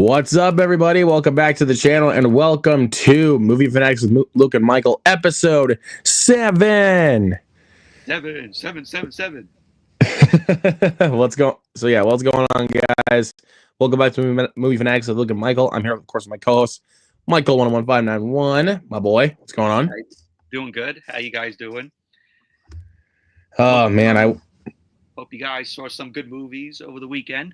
What's up, everybody? Welcome back to the channel and welcome to Movie Fanatics with Luke and Michael, episode 7. 7. What's going on, guys? Welcome back to Movie Fanatics with Luke and Michael. I'm here, of course, with my co-host, Michael 111591. My boy, what's going on? Doing good. How you guys doing? Oh, man, I hope you guys saw some good movies over the weekend.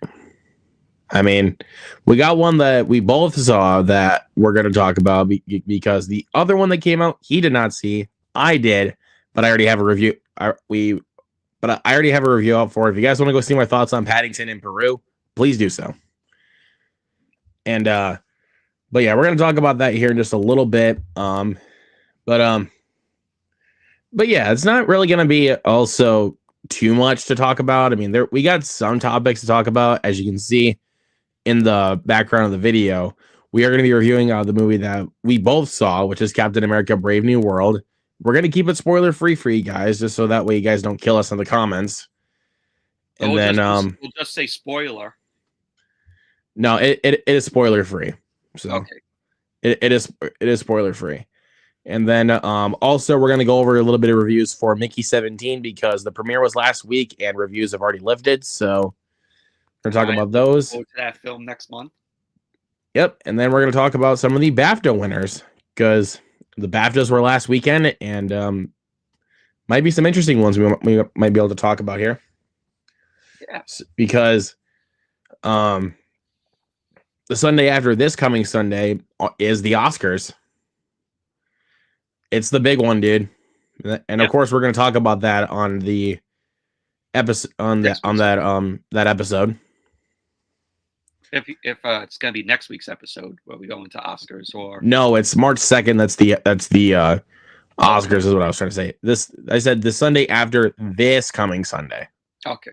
I mean, we got one that we both saw that we're going to talk about because the other one that came out, he did not see. I did, but I already have a review. I already have a review out for it. If you guys want to go see my thoughts on Paddington in Peru, please do so. And but yeah, we're going to talk about that here in just a little bit. But yeah, it's not really going to be also too much to talk about. I mean, we got some topics to talk about, as you can see in the background of the video. We are going to be reviewing the movie that we both saw, which is Captain America: Brave New World. We're going to keep it spoiler free for you guys, just so that way you guys don't kill us in the comments. And we'll just say spoiler. No, it is spoiler free. So okay. It is spoiler free. And then also we're going to go over a little bit of reviews for Mickey 17 because the premiere was last week and reviews have already lifted. So we're going to talk about those. Go to that film next month. Yep. And then we're going to talk about some of the BAFTA winners because the BAFTAs were last weekend and might be some interesting ones we might be able to talk about here. Yeah. Because the Sunday after this coming Sunday is the Oscars. It's the big one, dude. And of course we're going to talk about that on the episode that episode. If it's going to be next week's episode where we go into Oscars, or no, it's March 2nd. That's the Oscars is what I was trying to say. I said the Sunday after this coming Sunday. Okay.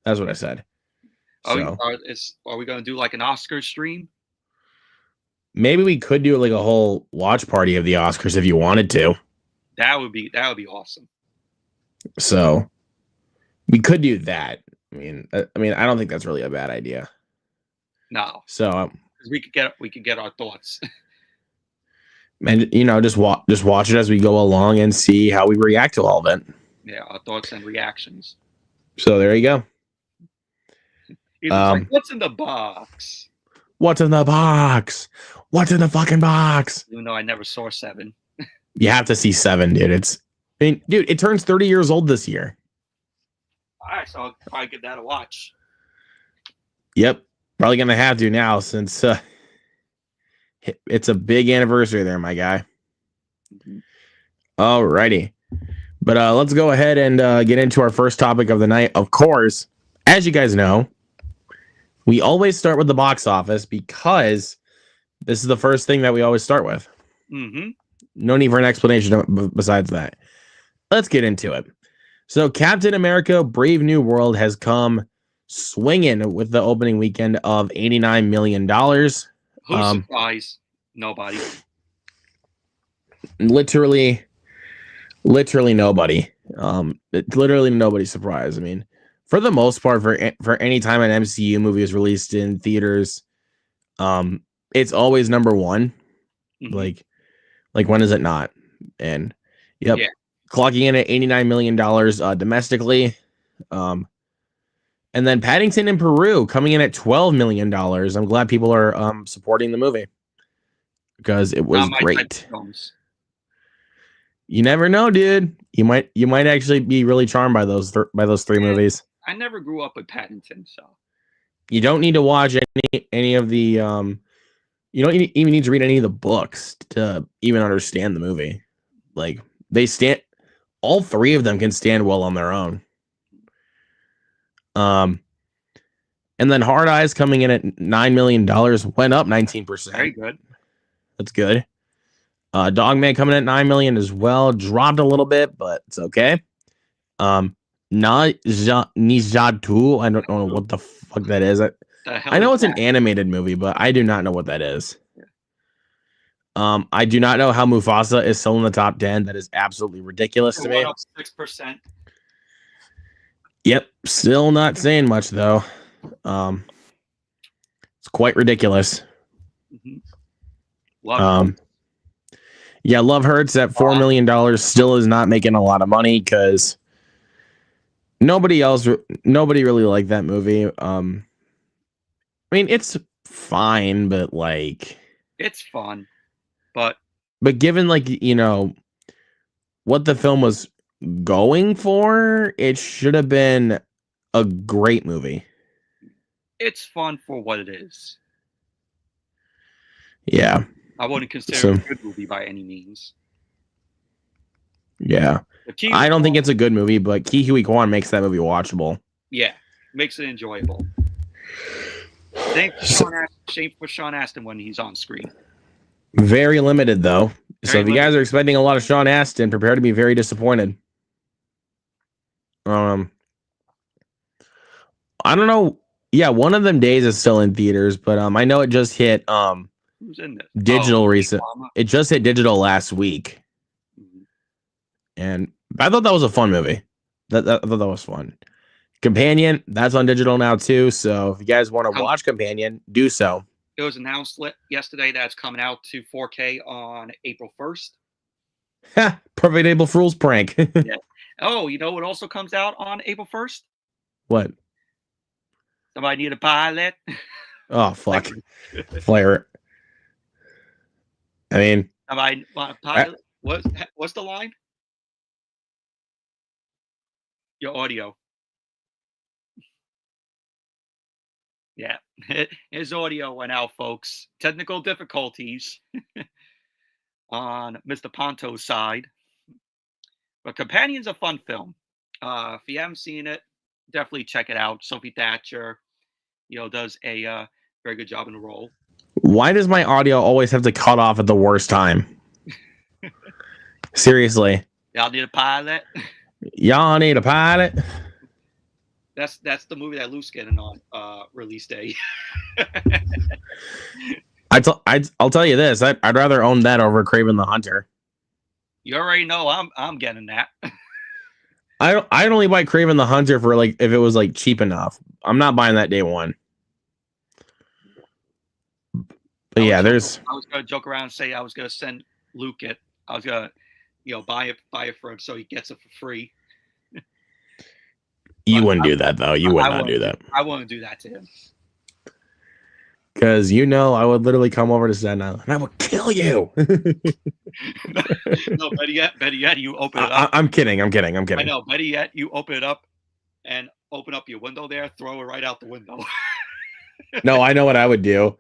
That's what I said. Are we going to do like an Oscar stream? Maybe we could do like a whole watch party of the Oscars if you wanted to. That would be awesome. So we could do that. I mean, I don't think that's really a bad idea. No. So we could get our thoughts. And just watch it as we go along and see how we react to all of it. Yeah, our thoughts and reactions. So there you go. Like, what's in the box? What's in the box? What's in the fucking box? Even though I never saw 7. You have to see 7, dude. Dude, it turns 30 years old this year. All right, so I'll probably give that a watch. Yep. Probably going to have to now since it's a big anniversary there, my guy. Mm-hmm. Alrighty. But let's go ahead and get into our first topic of the night. Of course, as you guys know, we always start with the box office because this is the first thing that we always start with. Mm-hmm. No need for an explanation besides that. Let's get into it. So Captain America: Brave New World has come swinging with the opening weekend of $89 million. Who's surprised? Nobody. Literally nobody. Literally nobody's surprised. I mean, for the most part, for any time an MCU movie is released in theaters, it's always number one. Mm-hmm. Like when is it not? And yep, yeah. Clocking in at $89 million domestically. And then Paddington in Peru coming in at $12 million. I'm glad people are supporting the movie because it was great. You never know, dude. You might actually be really charmed by those three movies. I never grew up with Paddington, so you don't need to watch any of the you don't even need to read any of the books to even understand the movie. Like all three of them can stand well on their own. And then Hard Eyes coming in at $9 million, went up 19%. Very good. That's good. Dogman coming at $9 million as well, dropped a little bit, but it's okay. Nizatu, I don't know what the fuck that is. I know it's an animated movie, but I do not know what that is. Yeah. I do not know how Mufasa is still in the top 10. That is absolutely ridiculous to me. Up 6%. Yep, still not saying much though. It's quite ridiculous. Mm-hmm. Love Yeah, Love Hurts at $4 million still is not making a lot of money because nobody really liked that movie. I mean, it's fine, but like, it's fun, but given like, what the film was going for, it should have been a great movie. it's fun for what it is. Yeah. I wouldn't consider it a good movie by any means. Yeah. I don't think it's a good movie, but Ke Huy Quan makes that movie watchable. Yeah. Makes it enjoyable. Same for Sean Astin when he's on screen. Very limited, though. So if you guys are expecting a lot of Sean Astin, prepare to be very disappointed. I don't know. Yeah, one of them days is still in theaters, but I know it just hit who's in this? Digital recent. It just hit digital last week. Mm-hmm. And I thought that was a fun movie. I thought that was fun. Companion, that's on digital now too. So if you guys want to watch Companion, do so. It was announced yesterday that it's coming out to 4K on April 1st. Ha! Perfect April Fool's prank. Yeah. Oh, you know what also comes out on April 1st? What? Somebody need a pilot? Oh, fuck. Flair. I mean, somebody want a pilot? What's the line? Your audio. Yeah, his audio went out, folks. Technical difficulties on Mr. Ponto's side. But Companion's a fun film. If you haven't seen it, definitely check it out. Sophie Thatcher, does a very good job in the role. Why does my audio always have to cut off at the worst time? Seriously. Y'all need a pilot? Y'all need a pilot? That's the movie that Luke's getting on release day. I'll tell you this. I'd rather own that over Kraven the Hunter. You already know I'm getting that. I'd only buy Kraven the Hunter for like if it was like cheap enough. I'm not buying that day one. But yeah, I was gonna joke around and say I was gonna send Luke it. I was gonna, buy it for him so he gets it for free. You wouldn't do that though. You would not do that. I wouldn't do that to him. Because I would literally come over to Staten Island and I would kill you. No, better yet, you open it up. I'm kidding. I know, better yet, you open it up and open up your window there, throw it right out the window. No, I know what I would do.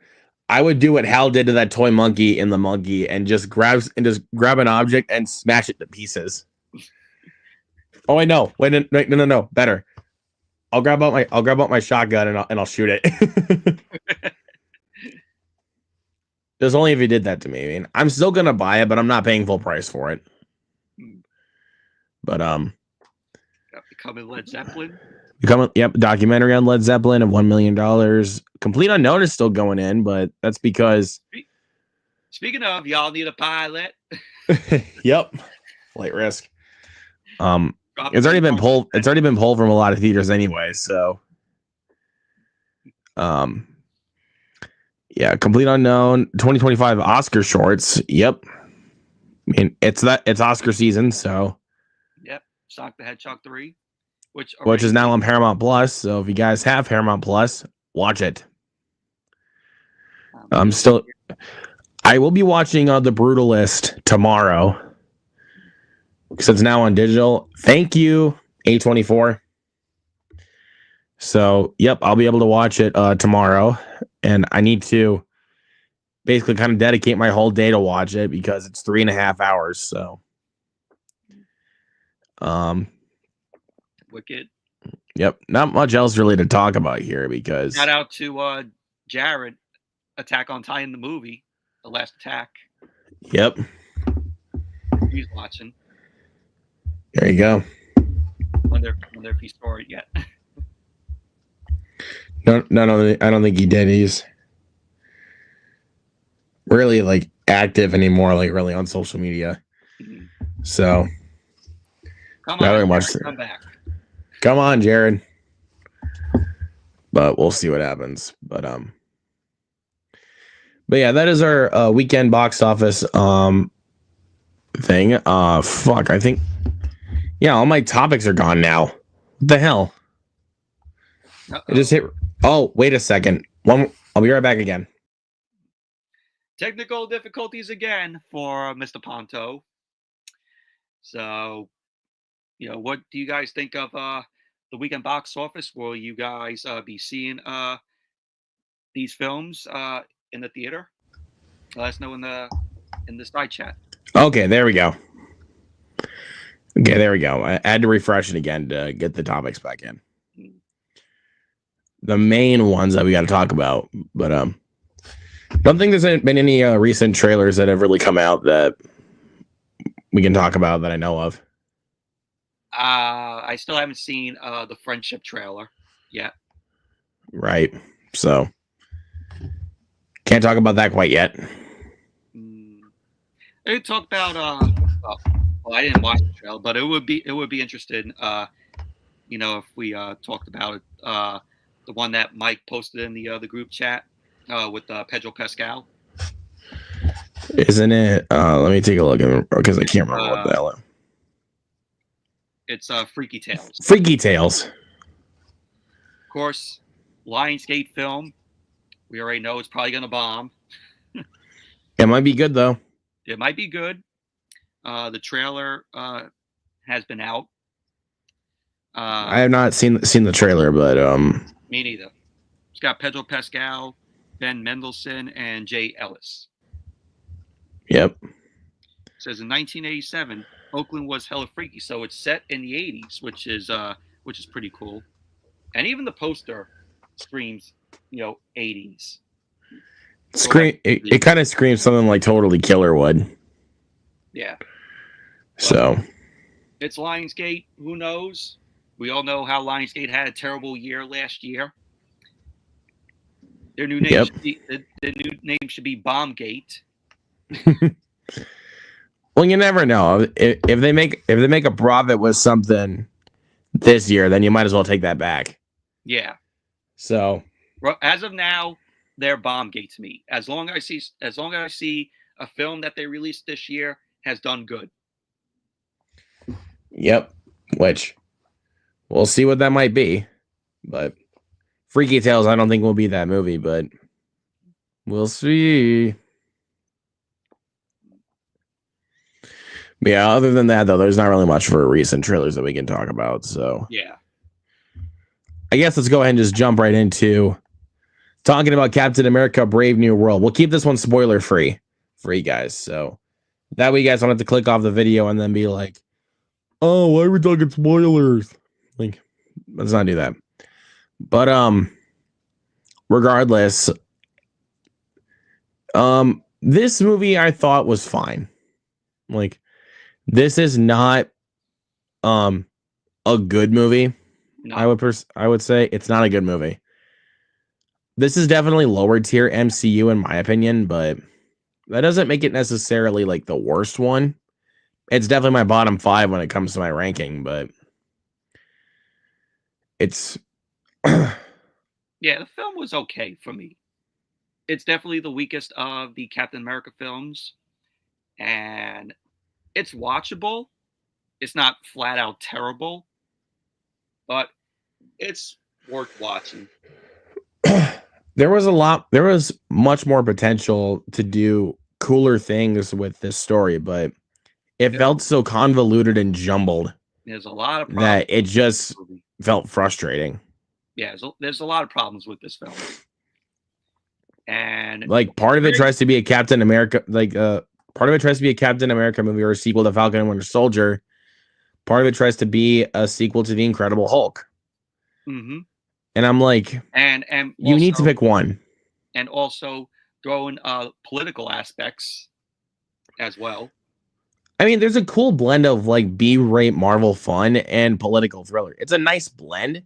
I would do what Hal did to that toy monkey in The Monkey and just grab an object and smash it to pieces. Oh, I know. Wait, no. Better. I'll grab out my shotgun and I'll shoot it. Just only if he did that to me. I mean, I'm still gonna buy it, but I'm not paying full price for it. But becoming Led Zeppelin. Documentary on Led Zeppelin of $1 million. Complete Unknown is still going in, but that's because. Speaking of, y'all need a pilot. Yep, Flight Risk. It's already been pulled. It's already been pulled from a lot of theaters anyway. So, yeah, Complete Unknown 2025 Oscar shorts. Yep, I mean it's Oscar season. So, yep, Sonic the Hedgehog 3. Which is now on Paramount Plus. So if you guys have Paramount Plus, watch it. I will be watching The Brutalist tomorrow because it's now on digital. Thank you, A24. So, yep, I'll be able to watch it tomorrow. And I need to basically kind of dedicate my whole day to watch it because it's 3.5 hours. So, Wicked. Yep, not much else really to talk about here because shout out to Jared, Attack on Titan the movie, The Last Attack. Yep, he's watching. There you go. Wonder if he saw it yet. No, I don't think he did. He's really like active anymore, like really on social media. Mm-hmm. So come on, come back. Come on, Jared. But we'll see what happens. But But yeah, that is our weekend box office thing. Fuck, I think all my topics are gone now. What the hell? It just hit. Oh, wait a second. I'll be right back again. Technical difficulties again for Mr. Ponto. So, what do you guys think of the weekend box office? Will you guys be seeing these films in the theater? Let us know in the side chat. Okay, there we go. Okay, there we go. I had to refresh it again to get the topics back in. The main ones that we got to talk about, but don't think there's been any recent trailers that have really come out that we can talk about that I know of. I still haven't seen the Friendship trailer yet. Right. So can't talk about that quite yet. They talk about well, I didn't watch the trailer, but it would be interesting if we talked about it, the one that Mike posted in the group chat with Pedro Pascal. Isn't it? Let me take a look because I can't remember what the hell. It's Freaky Tales. Freaky Tales. Of course, Lionsgate film. We already know it's probably gonna bomb. It might be good though. It might be good. The trailer has been out. I have not seen the trailer, but me neither. It's got Pedro Pascal, Ben Mendelsohn, and Jay Ellis. Yep. It says in 1987, Oakland was hella freaky, so it's set in the 80s, which is pretty cool. And even the poster screams, 80s. It kind of screams something like Totally Killer would. Yeah. So it's Lionsgate. Who knows? We all know how Lionsgate had a terrible year last year. Their new name should be Bombgate. Well, you never know. If they make a profit with something this year, then you might as well take that back. Yeah. So as of now, they're Bombgate to me. As long as I see a film that they released this year has done good. Yep. Which we'll see what that might be. But Freaky Tales, I don't think will be that movie, but we'll see. But yeah, other than that, though, there's not really much for recent trailers that we can talk about. So yeah, I guess let's go ahead and just jump right into talking about Captain America: Brave New World. We'll keep this one spoiler free for you guys, so that way you guys don't have to click off the video and then be like, "Oh, why are we talking spoilers?" Like, let's not do that. But regardless, this movie I thought was fine. Like, this is not a good movie. No. I would say it's not a good movie. This is definitely lower tier MCU in my opinion, but that doesn't make it necessarily like the worst one. It's definitely my bottom 5 when it comes to my ranking, but it's yeah, the film was okay for me. It's definitely the weakest of the Captain America films, and it's watchable. It's not flat out terrible, but it's worth watching. There was much more potential to do cooler things with this story, but it felt so convoluted and jumbled. There's a lot of problems that it just felt frustrating. Yeah, there's a lot of problems with this film. And like part of it tries to be a Captain America, part of it tries to be a Captain America movie or a sequel to Falcon and Winter Soldier. Part of it tries to be a sequel to The Incredible Hulk. Mm-hmm. And I'm like, and you also, need to pick one. And also throw in political aspects as well. I mean, there's a cool blend of like B-rate Marvel fun and political thriller. It's a nice blend,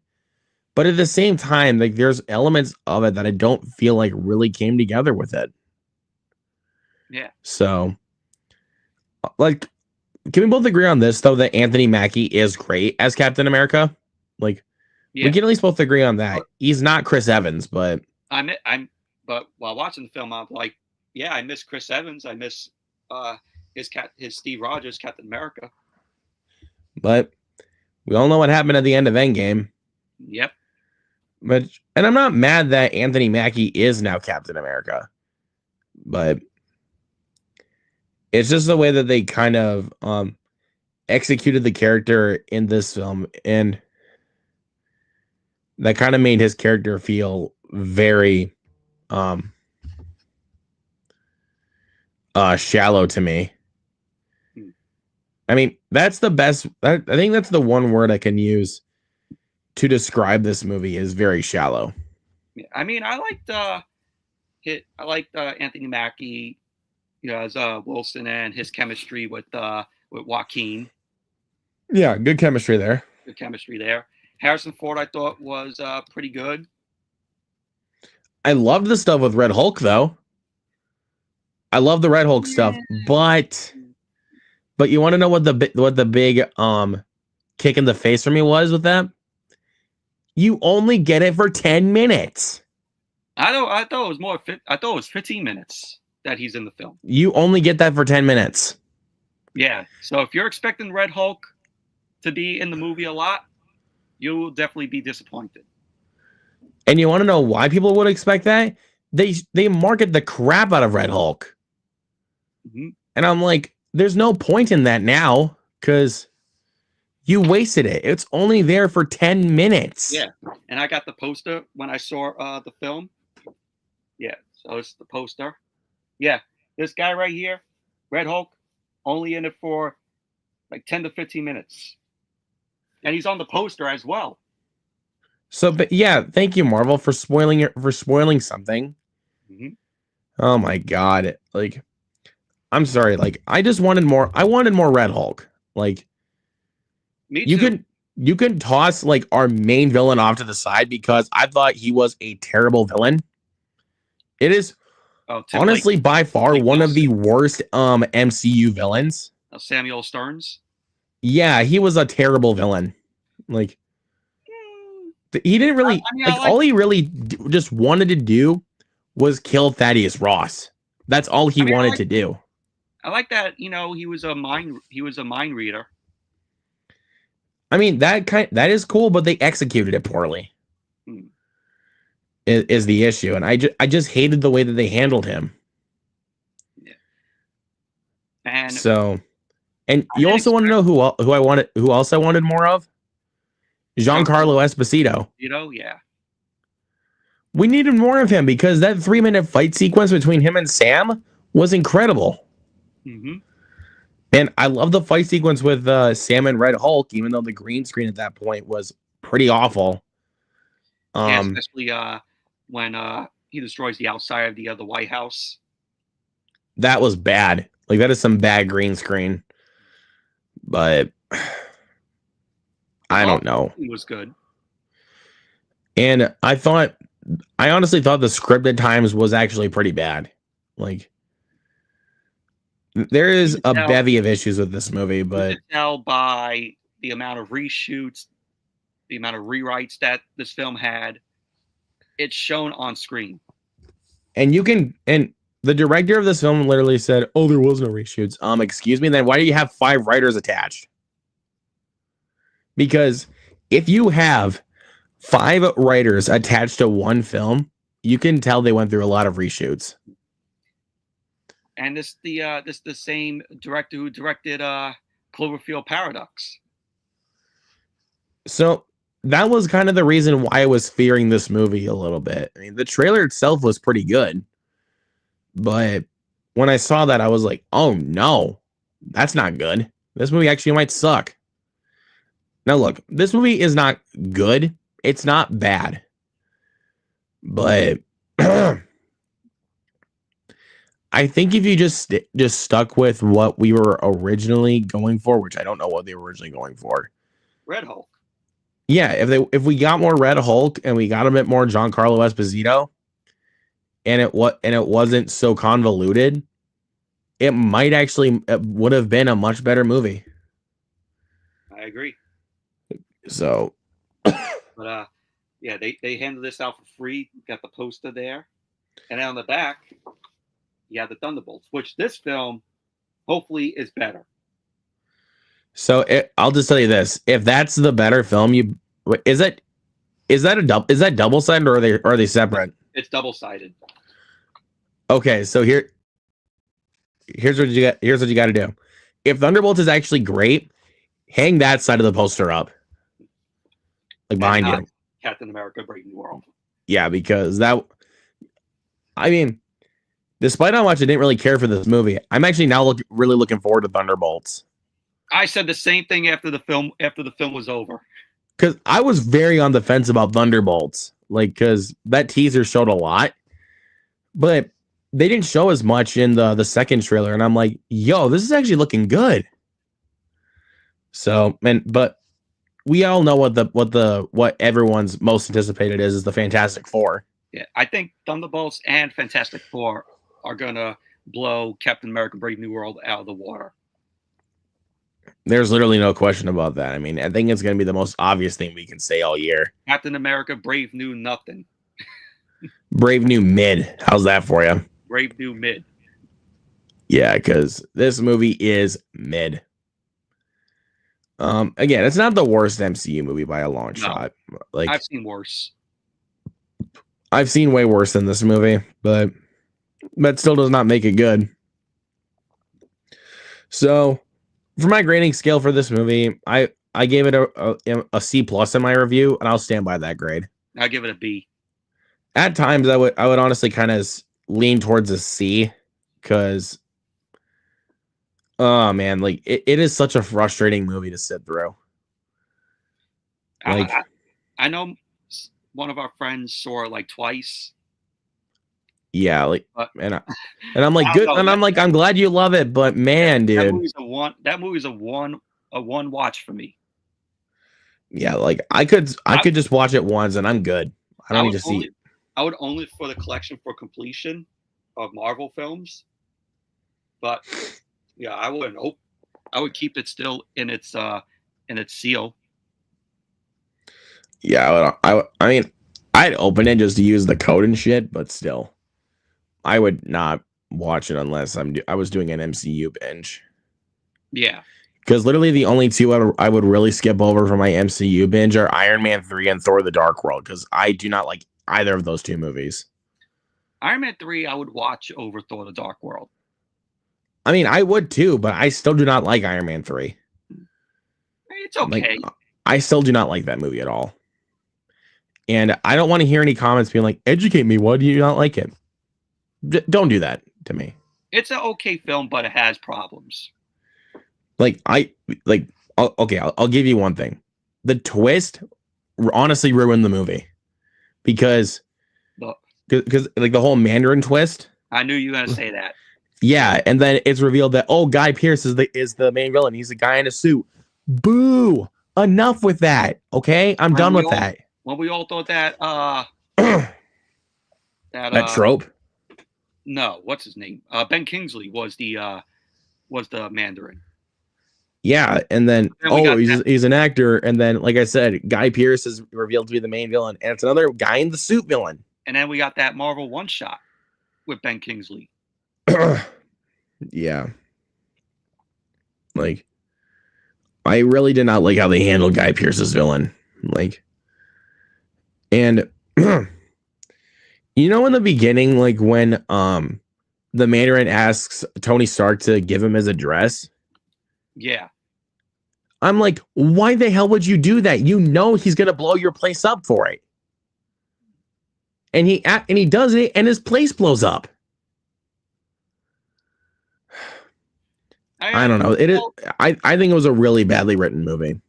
but at the same time, like there's elements of it that I don't feel like really came together with it. Yeah. So, like, can we both agree on this though that Anthony Mackie is great as Captain America? Like, we can at least both agree on that. He's not Chris Evans, but but while watching the film, I'm like, Yeah, I miss Chris Evans. I miss his Steve Rogers, Captain America. But we all know what happened at the end of Endgame. Yep. And I'm not mad that Anthony Mackie is now Captain America, but it's just the way that they kind of executed the character in this film, and that kind of made his character feel very shallow to me. I mean, that's the best. I think that's the one word I can use to describe this movie is very shallow. I mean, I liked Anthony Mackie, as Wilson, and his chemistry with Joaquin. Yeah, good chemistry there. Good chemistry there. Harrison Ford, I thought, was pretty good. I loved the stuff with Red Hulk, though. I love the Red Hulk stuff, but you want to know what the big kick in the face for me was with that? You only get it for 10 minutes. I thought it was more. I thought it was 15 minutes that he's in the film. You only get that for 10 minutes. Yeah. So if you're expecting Red Hulk to be in the movie a lot, you will definitely be disappointed. And you want to know why people would expect that? They market the crap out of Red Hulk. Mm-hmm. And I'm like, there's no point in that now because you wasted it. It's only there for 10 minutes. Yeah. And I got the poster when I saw the film. Yeah. So it's the poster. Yeah. This guy right here, Red Hulk, only in it for like 10 to 15 minutes. And he's on the poster as well. So, but yeah, thank you, Marvel, for spoiling something. Mm-hmm. Oh my God. Like, I'm sorry. Like, I just wanted more. I wanted more Red Hulk. Like, me too. You can toss like our main villain off to the side because I thought he was a terrible villain. It is honestly by far one of the worst MCU villains. Samuel Stearns. Yeah, he was a terrible villain. Like, he didn't really all he really just wanted to do was kill Thaddeus Ross. That's all he wanted to do. I like that, he was a mind reader. I mean, that is cool, but they executed it poorly. Is the issue, and I just hated the way that they handled him. Yeah. And so, and you also want to know who else I wanted more of? Giancarlo Esposito. Yeah. We needed more of him because that 3-minute fight sequence between him and Sam was incredible. Mm-hmm. And I love the fight sequence with Sam and Red Hulk, even though the green screen at that point was pretty awful. Yeah, especially when he destroys the outside of the White House. That was bad. Like, that is some bad green screen. But I don't know. It was good. And I honestly thought the script at times was actually pretty bad. Like, there is a bevy of issues with this movie, but you can tell by the amount of reshoots, the amount of rewrites that this film had, it's shown on screen. And the director of this film literally said, "Oh, there was no reshoots." Excuse me, then why do you have 5 writers attached? Because if you have 5 writers attached to one film, you can tell they went through a lot of reshoots. And this the same director who directed Cloverfield Paradox. So that was kind of the reason why I was fearing this movie a little bit. I mean, the trailer itself was pretty good, but when I saw that, I was like, "Oh no, that's not good. This movie actually might suck." Now, look, this movie is not good. It's not bad, but I think if you just stuck with what we were originally going for, which I don't know what they were originally going for, Red Hulk. Yeah, if we got more Red Hulk and we got a bit more Giancarlo Esposito, and it wasn't so convoluted, it would have been a much better movie. I agree. So, but yeah, they handed this out for free. Got the poster there, and on the back, you have the Thunderbolts, which this film hopefully is better. So I'll just tell you this: if that's the better film, is that double sided or are they separate? It's double sided. Okay, so here's what you got to do. If Thunderbolts is actually great, hang that side of the poster up, like behind you. Captain America: Brave New World. Yeah, because I mean, despite how much I didn't really care for this movie, I'm actually now really looking forward to Thunderbolts. I said the same thing after the film was over. Because I was very on the fence about Thunderbolts, like because that teaser showed a lot, but they didn't show as much in the second trailer, and I'm like, yo, this is actually looking good. So, but we all know what everyone's most anticipated is the Fantastic Four. Yeah, I think Thunderbolts and Fantastic Four are gonna blow Captain America: Brave New World out of the water. There's literally no question about that. I mean, I think it's going to be the most obvious thing we can say all year. Captain America: Brave New Nothing. Brave New Mid. How's that for you? Brave New Mid. Yeah, because this movie is mid. Again, it's not the worst MCU movie by a long shot. Like I've seen worse. I've seen way worse than this movie, but that still does not make it good. So, for my grading scale for this movie, I gave it a C+ in my review, and I'll stand by that grade. I give it a B. At times, I would honestly kind of lean towards a C, because oh man, like it is such a frustrating movie to sit through. Like I know one of our friends saw it like twice. Yeah, like and I'm like good, and I'm like I'm glad you love it, but man, dude, that movie's a one watch for me. Yeah, like I could just watch it once and I'm good. I don't need to see. I would only for the collection for completion of Marvel films, but yeah, I wouldn't. I would keep it still in its seal. Yeah, I mean, I'd open it just to use the code and shit, but still, I would not watch it unless I was doing an MCU binge. Yeah, because literally the only two I would really skip over for my MCU binge are Iron Man 3 and Thor: The Dark World, because I do not like either of those two movies. Iron Man 3 I would watch over Thor: The Dark World. I mean, I would too, but I still do not like Iron Man 3. It's okay. Like, I still do not like that movie at all. And I don't want to hear any comments being like, educate me, why do you not like it? Don't do that to me. It's an okay film, but it has problems. Okay, I'll give you one thing. The twist honestly ruined the movie. Because like the whole Mandarin twist. I knew you were gonna say that. Yeah, and then it's revealed that Guy Pearce is the main villain. He's a guy in a suit. Boo! Enough with that. Okay, I'm done with that. When we all thought that that trope. No, what's his name? Ben Kingsley was the Mandarin. Yeah, and then he's an actor, and then like I said, Guy Pearce is revealed to be the main villain, and it's another guy in the suit villain. And then we got that Marvel one shot with Ben Kingsley. Yeah. Like, I really did not like how they handled Guy Pearce's villain. Like, and you know, in the beginning, like when the Mandarin asks Tony Stark to give him his address. Yeah. I'm like, why the hell would you do that? You know he's gonna blow your place up for it. And he does it, and his place blows up. I don't know. It is. I think it was a really badly written movie.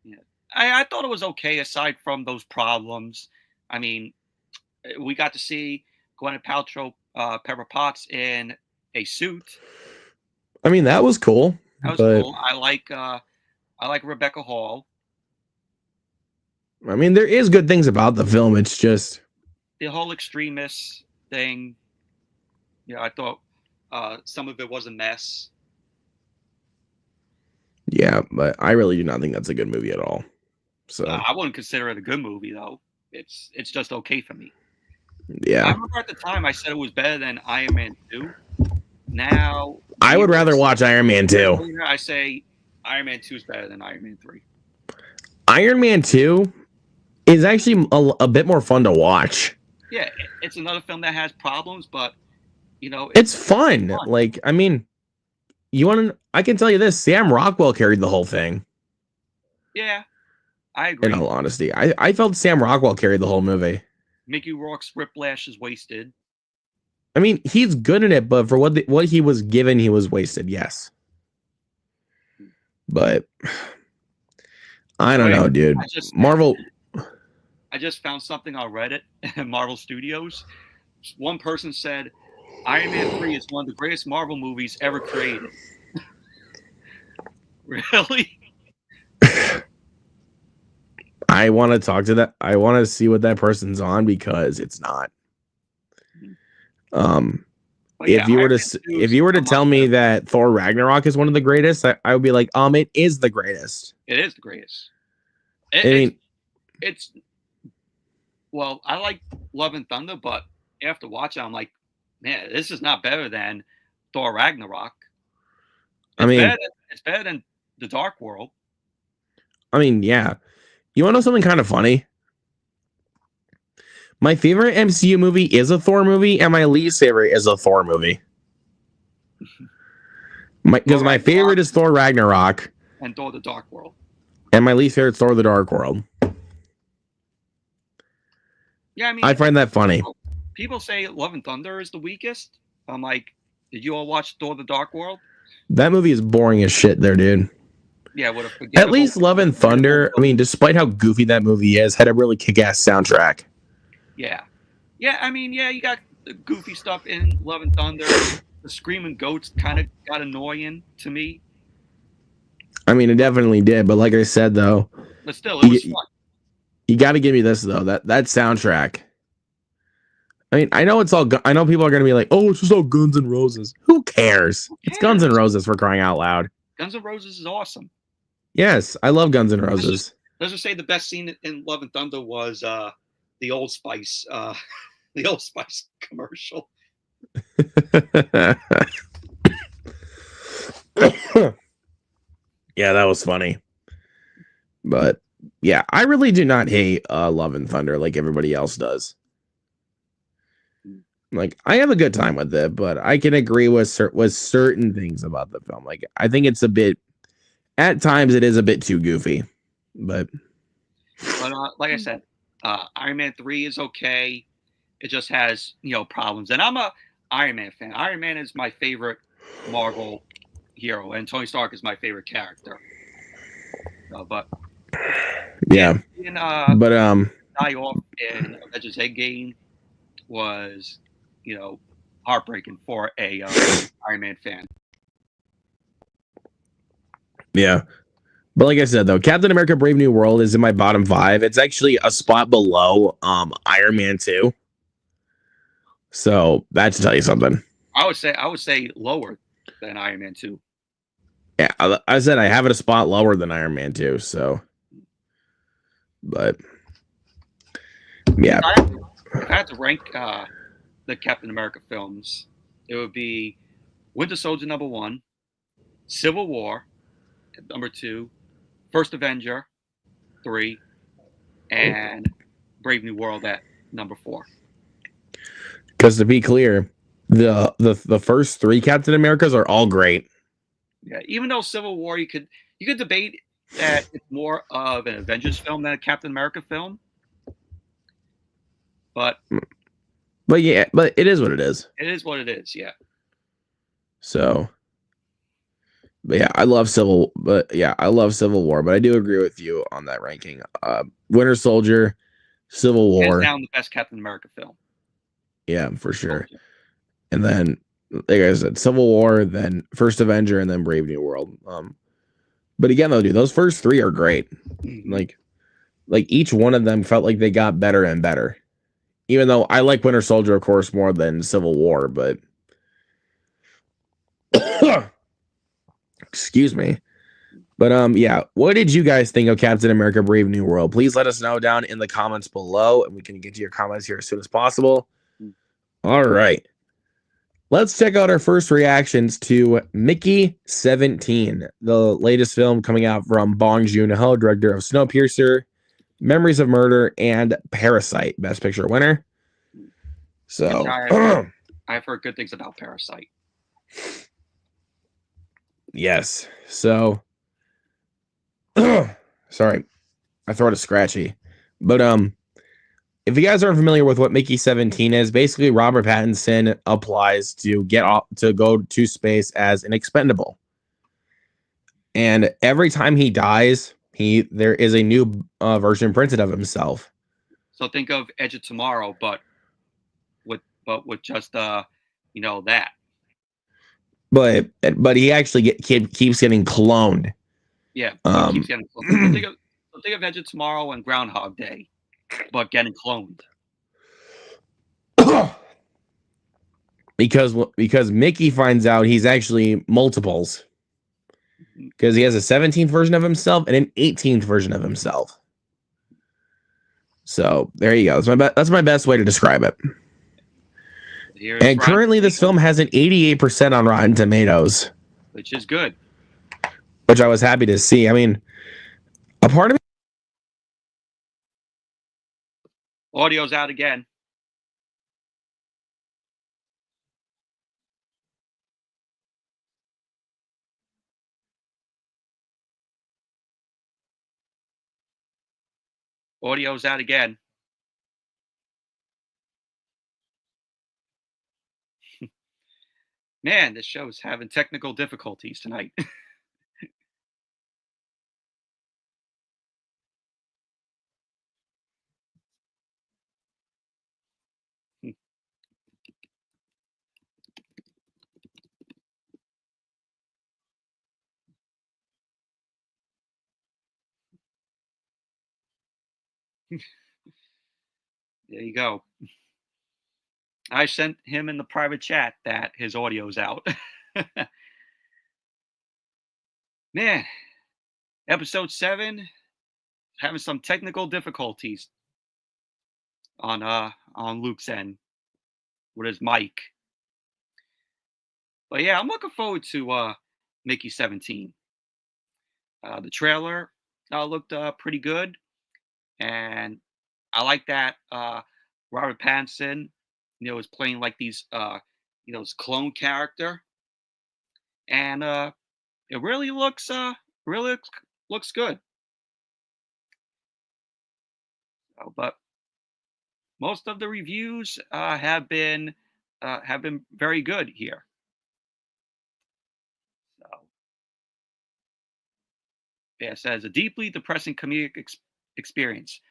Yeah, I thought it was okay aside from those problems. I mean, we got to see Gwyneth Paltrow, Pepper Potts in a suit. I mean, that was cool. That was cool. I like Rebecca Hall. I mean, there is good things about the film. It's just the whole extremist thing. Yeah, I thought some of it was a mess. Yeah, but I really do not think that's a good movie at all. So I wouldn't consider it a good movie though. It's just okay for me. Yeah. I remember at the time I said it was better than Iron Man 2. Now, I would rather watch Iron Man 2. I say Iron Man 2 is better than Iron Man 3. Iron Man 2 is actually a bit more fun to watch. Yeah, it's another film that has problems, but it's fun. Like, I mean, I can tell you this: Sam Rockwell carried the whole thing. Yeah, I agree. In all honesty, I felt Sam Rockwell carried the whole movie. Mickey Rourke's Whiplash is wasted. I mean, he's good in it, but for what he was given, he was wasted. Yes, but I don't know, dude. Marvel. I just found something on Reddit at Marvel Studios. One person said Iron Man 3 is one of the greatest Marvel movies ever created. Really? I want to talk to that. I want to see what that person's on because it's not. If you were to tell me that Thor Ragnarok is one of the greatest, I would be like, it is the greatest. It is the greatest. Well, I like Love and Thunder, but after watching, I'm like, man, this is not better than Thor Ragnarok. It's better than The Dark World. I mean, yeah. You want to know something kind of funny? My favorite MCU movie is a Thor movie, and my least favorite is a Thor movie. Because my favorite is Thor Ragnarok. And Thor the Dark World. And my least favorite is Thor the Dark World. Yeah, I mean, I find that funny. People say Love and Thunder is the weakest. I'm like, did you all watch Thor the Dark World? That movie is boring as shit there, dude. Yeah, at least Love and Thunder, I mean, despite how goofy that movie is, had a really kick-ass soundtrack. Yeah. Yeah, I mean, yeah, you got the goofy stuff in Love and Thunder. The screaming goats kind of got annoying to me. I mean, it definitely did, but like I said, though. But still, it was fun. You got to give me this, though, that soundtrack. I mean, I know I know people are going to be like, oh, it's just all Guns N' Roses. Who cares? It's Guns N' Roses for crying out loud. Guns N' Roses is awesome. Yes, I love Guns N' Roses. Let's just say the best scene in Love and Thunder was the Old Spice, commercial. Yeah, that was funny. But yeah, I really do not hate Love and Thunder like everybody else does. Like, I have a good time with it, but I can agree with certain things about the film. Like, I think it's at times it is a bit too goofy, but like I said, Iron Man 3 is okay. It just has, problems. And I'm a Iron Man fan. Iron Man is my favorite Marvel hero, and Tony Stark is my favorite character. But yeah, but die off in Avengers Endgame was, heartbreaking for a Iron Man fan. Yeah. But like I said, though, Captain America Brave New World is in my bottom 5. It's actually a spot below Iron Man 2. So that should tell you something. I would say lower than Iron Man 2. Yeah, I said I have it a spot lower than Iron Man 2, so. But yeah. If I had to rank the Captain America films, it would be Winter Soldier #1, Civil War #2, First Avenger 3, and Brave New World at #4. Because to be clear, the first 3 Captain Americas are all great. Yeah, even though Civil War, you could debate that it's more of an Avengers film than a Captain America film. But yeah, but it is what it is. It is what it is, yeah. So, but yeah, I love Civil War, but I do agree with you on that ranking. Winter Soldier, Civil War. Hands down the best Captain America film. Yeah, for sure. And then, like I said, Civil War, then First Avenger, and then Brave New World. But again, though, dude, those first 3 are great. Like each one of them felt like they got better and better. Even though I like Winter Soldier, of course, more than Civil War, but excuse me. But yeah, what did you guys think of Captain America Brave New World? Please let us know down in the comments below, and we can get to your comments here as soon as possible. All right. let's check out our first reactions to Mickey 17, the latest film coming out from Bong Joon-ho, director of Snowpiercer, Memories of Murder, and Parasite, Best Picture winner. So, I've heard good things about Parasite. Yes. So, sorry, my throat is scratchy. But if you guys aren't familiar with what Mickey 17 is, basically Robert Pattinson applies to go to space as an expendable. And every time he dies, there is a new version printed of himself. So think of Edge of Tomorrow, but with just that. But he actually keeps getting cloned. Yeah, so keeps getting cloned. So think of Edge of Tomorrow and Groundhog Day, but getting cloned. because Mickey finds out he's actually multiples. Because he has a 17th version of himself and an 18th version of himself. So there you go. That's my best way to describe it. And currently, this film has an 88% on Rotten Tomatoes, which is good. Which I was happy to see. I mean, a part of me. Audio's out again. Audio's out again. Man, this show's having technical difficulties tonight. There you go. I sent him in the private chat that his audio's out. Man, episode 7 having some technical difficulties on Luke's end with his mic. But yeah, I'm looking forward to Mickey 17. The trailer looked pretty good, and I like that Robert Pattinson, is playing like these, this clone character, and it really looks good. But most of the reviews have been very good here. So, yeah, it says a deeply depressing comedic experience.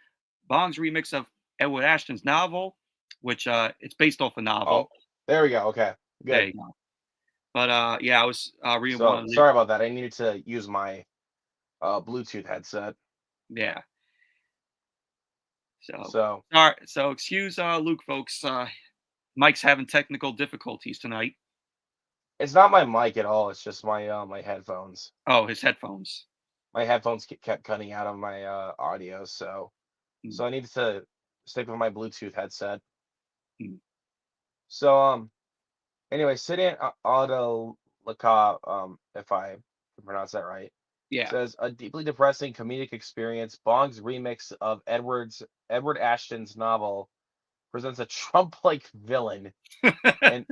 Bong's remix of Edward Ashton's novel, which it's based off a novel. Oh, there we go. Okay, good. There you go. But yeah, I was reading one. So sorry about that. I needed to use my Bluetooth headset. Yeah. So sorry. So excuse Luke, folks. Mike's having technical difficulties tonight. It's not my mic at all. It's just my my headphones. Oh, his headphones. My headphones kept cutting out on my audio, so I needed to stick with my Bluetooth headset. So anyway, Sidian Auto Laka, if I can pronounce that right. Yeah. Says a deeply depressing comedic experience. Bong's remix of Edward Ashton's novel presents a Trump-like villain and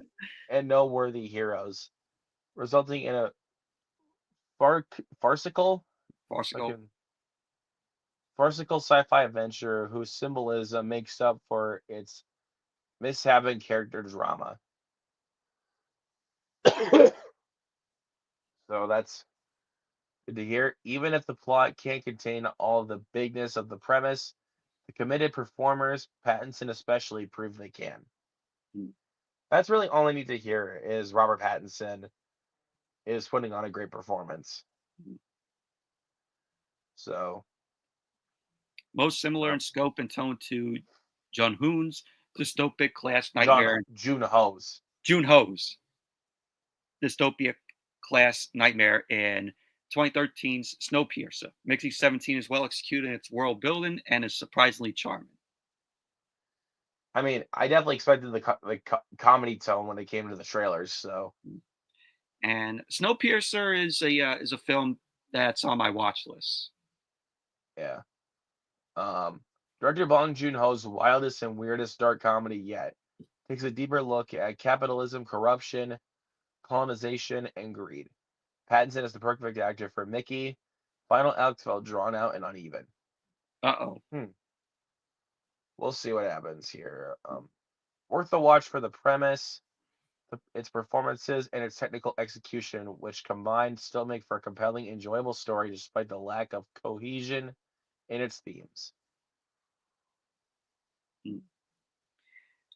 no worthy heroes, resulting in a farcical sci-fi adventure whose symbolism makes up for its misshapen character drama. So that's good to hear. Even if the plot can't contain all of the bigness of the premise, the committed performers, Pattinson especially, prove they can. That's really all I need to hear is Robert Pattinson is putting on a great performance. So, most similar in scope and tone to John Hoon's dystopic class nightmare. Joon-ho's dystopia class nightmare in 2013's Snowpiercer. Mickey 17 is well executed in its world building and is surprisingly charming. I mean, I definitely expected comedy tone when it came to the trailers. So And Snowpiercer is a film that's on my watch list. yeah. Um, Director Bong Joon-ho's wildest and weirdest dark comedy yet takes a deeper look at capitalism, corruption, colonization, and greed. Pattinson is the perfect actor for Mickey. Final act felt drawn out and uneven. Uh-oh. Hmm. We'll see what happens here. Worth the watch for the premise, its performances, and its technical execution, which combined still make for a compelling, enjoyable story despite the lack of cohesion in its themes. Hmm.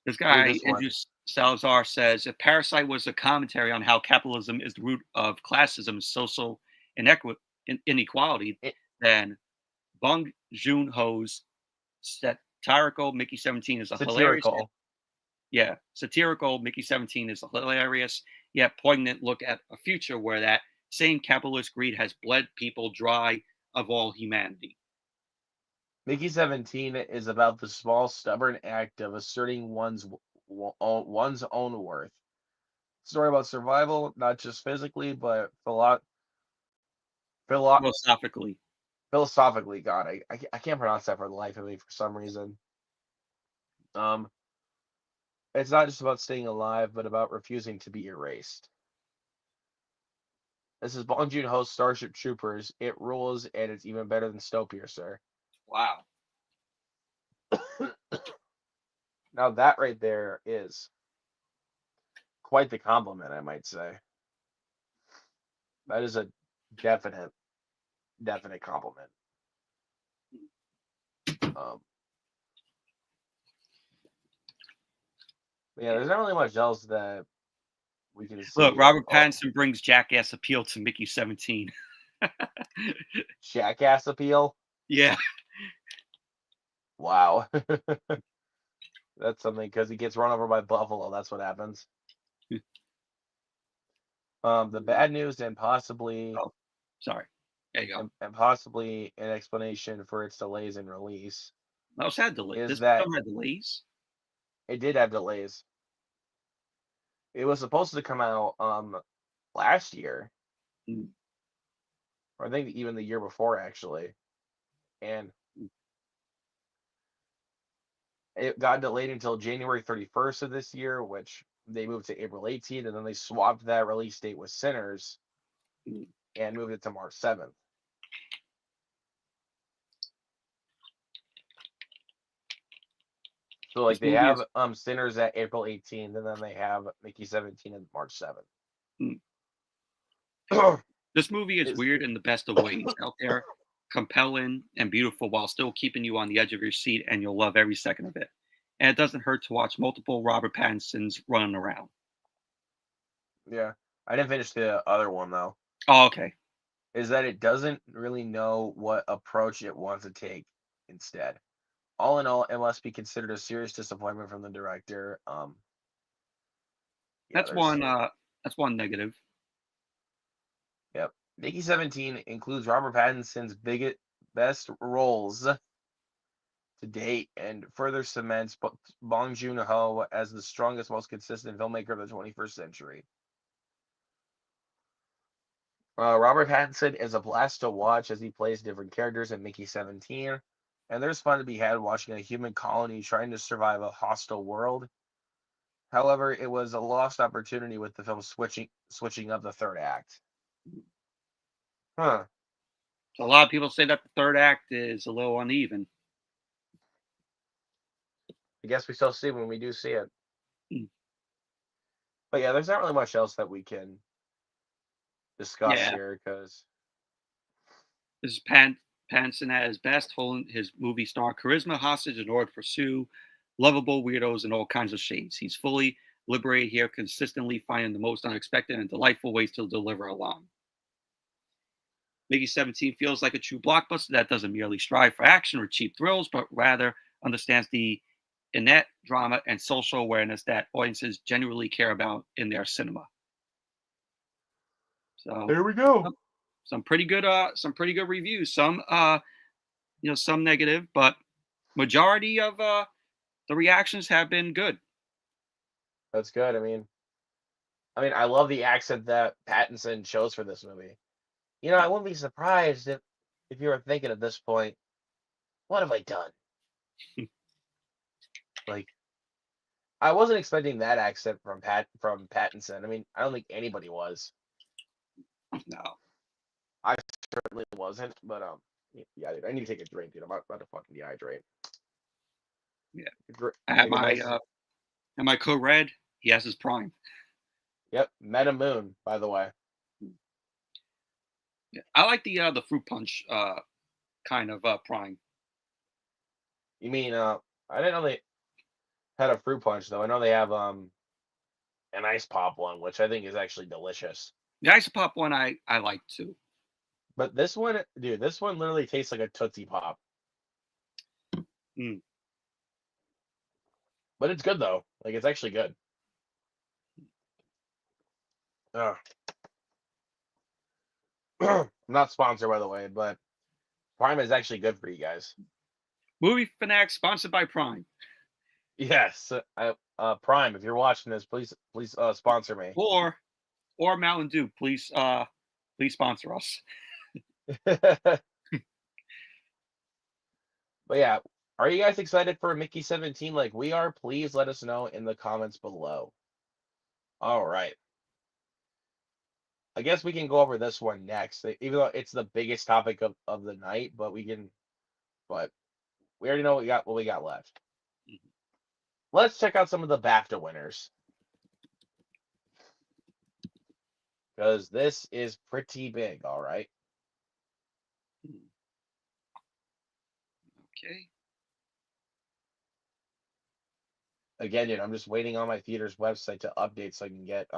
This Dude, guy, this Andrew one. Salazar, says if Parasite was a commentary on how capitalism is the root of classism and social inequality, It, then Bong Joon-ho's satirical Mickey 17 is a hilarious, satirical. satirical Mickey 17 is a hilarious yet poignant look at a future where that same capitalist greed has bled people dry of all humanity. Mickey 17 is about the small, stubborn act of asserting one's own worth. Story about survival, not just physically, but philo- Philosophically. philosophically. God, I can't pronounce that for the life of me for some reason. Um, it's not just about staying alive, but about refusing to be erased. This is Bong Joon-ho's Starship Troopers. It rules, and it's even better than Snowpiercer. Wow. Now that right there is quite the compliment, I might say. That is a definite, definite compliment. Um, yeah, there's not really much else that we can Look, see. Robert Oh, Pattinson brings jackass appeal to Mickey 17. jackass appeal. Yeah. Wow, that's something because he gets run over by buffalo. That's what happens. The bad news and possibly Oh, sorry. There you go. and possibly an explanation for its delays in release Mouse had delay. is This that film had delays. it did have delays. It was supposed to come out last year, Mm, or I think even the year before actually, and mm. it got delayed until January 31st of this year, which they moved to April 18th, and then they swapped that release date with Sinners Mm. and moved it to March 7th. So like This they movie have is Sinners at April 18th, and then they have Mickey 17 at March 7th. mm. This movie is is weird in the best of ways. Out there, compelling and beautiful while still keeping you on the edge of your seat, and you'll love every second of it. And it doesn't hurt to watch multiple Robert Pattinsons running around. Yeah, I didn't finish the other one though. Oh, okay. Is that it doesn't really know what approach it wants to take instead. All in all, it must be considered a serious disappointment from the director. Yeah, That's there's one. That's one negative. yep. Mickey 17 includes Robert Pattinson's biggest best roles to date and further cements Bong Joon-ho as the strongest, most consistent filmmaker of the 21st century. Robert Pattinson is a blast to watch as he plays different characters in Mickey 17, and there's fun to be had watching a human colony trying to survive a hostile world. However, it was a lost opportunity with the film switching up the third act. Huh. So a lot of people say that the third act is a little uneven. I guess we shall see when we do see it. Mm. But yeah, there's not really much else that we can discuss Yeah, here because this is Pattinson at his best, holding his movie star charisma hostage in order to pursue lovable weirdos in all kinds of shades. He's fully liberated here, consistently finding the most unexpected and delightful ways to deliver a line. Mickey 17 feels like a true blockbuster that doesn't merely strive for action or cheap thrills, but rather understands the innate drama and social awareness that audiences genuinely care about in their cinema. So there we go. some some pretty good reviews. Some some negative, but majority of the reactions have been good. That's good. I mean, I love the accent that Pattinson chose for this movie. I wouldn't be surprised if you were thinking at this point, what have I done? Like, I wasn't expecting that accent from Pattinson. I don't think anybody was. No. I certainly wasn't. But yeah, dude, I need to take a drink, dude. I'm about to fucking dehydrate. Yeah. At Take a my nice. code red, he has his prime. Yep, Meta Moon, by the way. Yeah. I like the fruit punch kind of prime. You mean I didn't know they had a fruit punch though. I know they have an ice pop one, which I think is actually delicious. The isopop one I like too. But this one, dude, this one literally tastes like a Tootsie Pop. Mm. But it's good though. Like it's actually good. Ugh. I'm not sponsored by the way, but Prime is actually good for you guys. Movie Fanatics sponsored by Prime Yes, Prime. If you're watching this, please sponsor me. or Mountain Dew. Please sponsor us. But yeah, are you guys excited for Mickey 17 like we are? Please let us know in the comments below. All right. I guess we can go over this one next, even though it's the biggest topic of the night, but we already know what we got left. Let's check out some of the BAFTA winners. Because this is pretty big, all right? Okay. Again, dude, I'm just waiting on my theater's website to update so I can get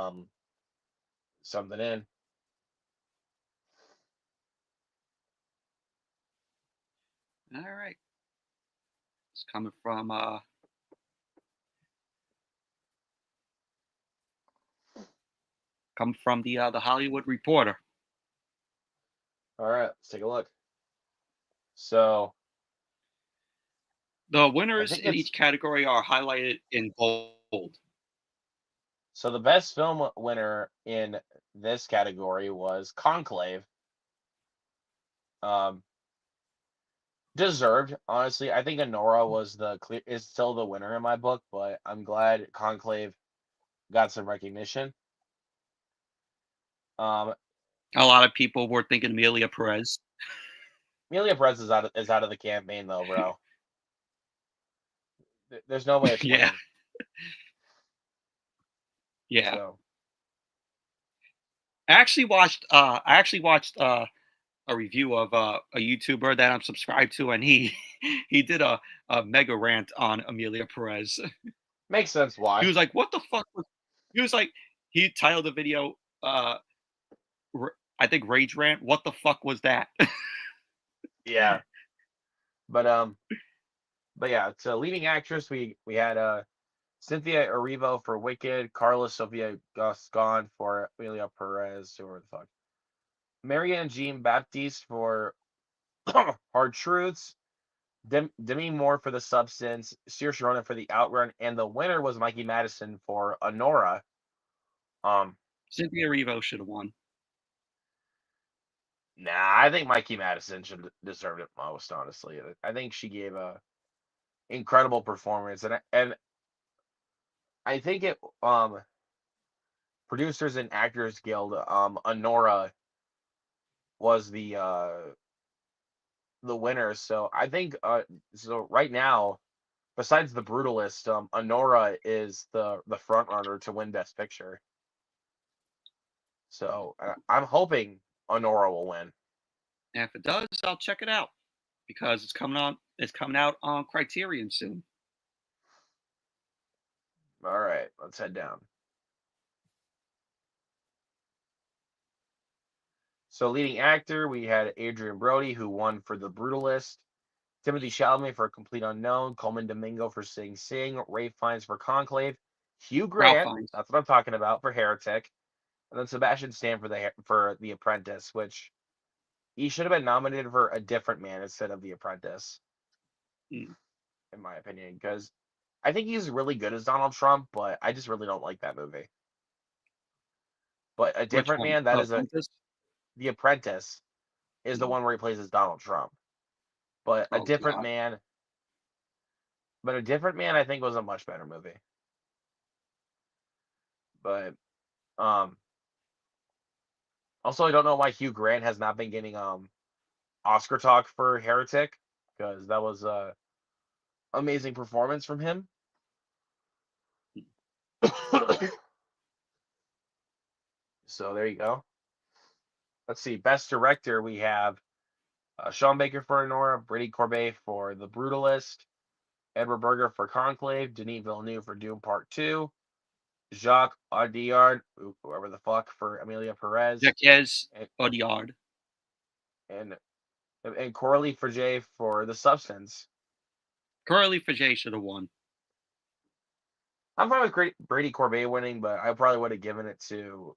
something in. All right. It's coming from the Hollywood Reporter. All right, let's take a look. So The I winners think in it's each category are highlighted in bold. so the best film winner in this category was Conclave. Um, Deserved, honestly. I think Honora is still the winner in my book, but I'm glad Conclave got some recognition. Um, A lot of people were thinking Amelia Perez. Amelia Perez is out of the campaign though, bro. There's no way it's Yeah. winning. Yeah. So I actually watched a review of a YouTuber that I'm subscribed to, and he he did a mega rant on Amelia Perez. makes sense He why. was like, "What the fuck?" He was like, he titled the video, I think Rage Rant. What the fuck was that? Yeah, but but yeah. So leading actress, we had Cynthia Erivo for Wicked, Carla Sofia Gascon for Amelia Perez, whoever the fuck, Marianne Jean Baptiste for Hard Truths, Demi Moore for The Substance, Saoirse Ronan for The Outrun, and the winner was Mikey Madison for Honora. Cynthia Erivo should have won. Nah, I think Mikey Madison should deserve it most. Honestly, I think she gave a incredible performance, and I think it Producers and Actors Guild Honora was the winner. So I think so right now, besides The Brutalist, Honora is the front runner to win Best Picture. So I'm hoping Honora will win. And if it does, I'll check it out because it's coming on. It's coming out on Criterion soon. All right, let's head down. So leading actor, we had Adrian Brody, who won for The Brutalist, Timothy Chalamet for Complete Unknown, Coleman Domingo for Sing Sing, Ray Fiennes for Conclave, Hugh Ralph Grant, Fiennes. that's what I'm talking about, for Heretic, and then Sebastian Stan for the Apprentice, which he should have been nominated for A Different Man instead of The Apprentice, Mm. in my opinion, because I think he's really good as Donald Trump, but I just really don't like that movie. But A Which Different one? Man, that is Apprentice? The Apprentice is the Mm. one where he plays as Donald Trump. But Oh God. A Different Man, I think was a much better movie. But um, also I don't know why Hugh Grant has not been getting Oscar talk for Heretic, because that was a amazing performance from him. So there you go. Let's see. Best director, we have Sean Baker for Nora, Brady Corbet for The Brutalist, Edward Berger for Conclave, Denis Villeneuve for Doom Part 2, Jacques Audiard, whoever the fuck, for Amelia Perez, Jacques and Audiard. and, and Coralie Forget for The Substance. Curly Fajay should have won. I'm fine with Brady Corbet winning, but I probably would have given it to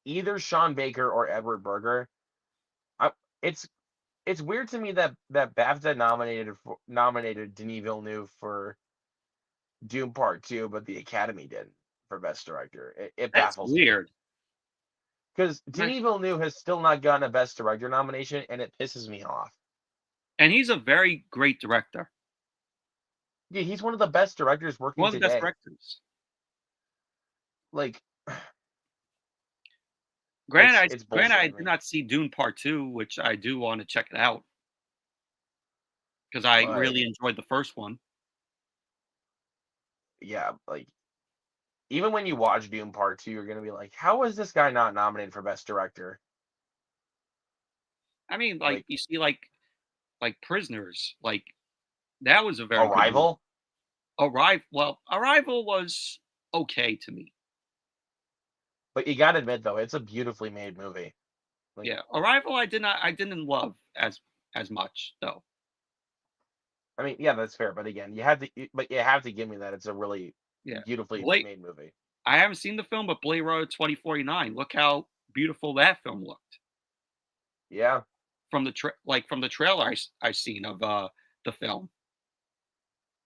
either Sean Baker or Edward Berger. I, it's it's weird to me that BAFTA nominated Denis Villeneuve for Doom Part 2, but the Academy didn't for Best Director. It That's baffles me. weird. Because Right. Denis Villeneuve has still not gotten a Best Director nomination, and it pisses me off. And he's a very great director. Yeah, he's one of the best directors working One of the best today. directors. Like, Granted, it's granted, bullshit I to did me. not see Dune Part 2, which I do want to check it out because I But really enjoyed the first one. yeah, like even when you watch Doom Part 2, you're gonna be like, how is this guy not nominated for Best Director? I mean, like Like you see, like Prisoners, like that was a very good movie. Arrival? Arrival was okay to me. But you gotta admit though, it's a beautifully made movie. Like, Yeah, Arrival, I didn't love as much though. I mean, yeah, that's fair. But again, you have to give me that it's a really Yeah, beautifully Blade. made movie. I haven't seen the film, but Blade Runner 2049. Look how beautiful that film looked Yeah, from from the trailer I seen of the film.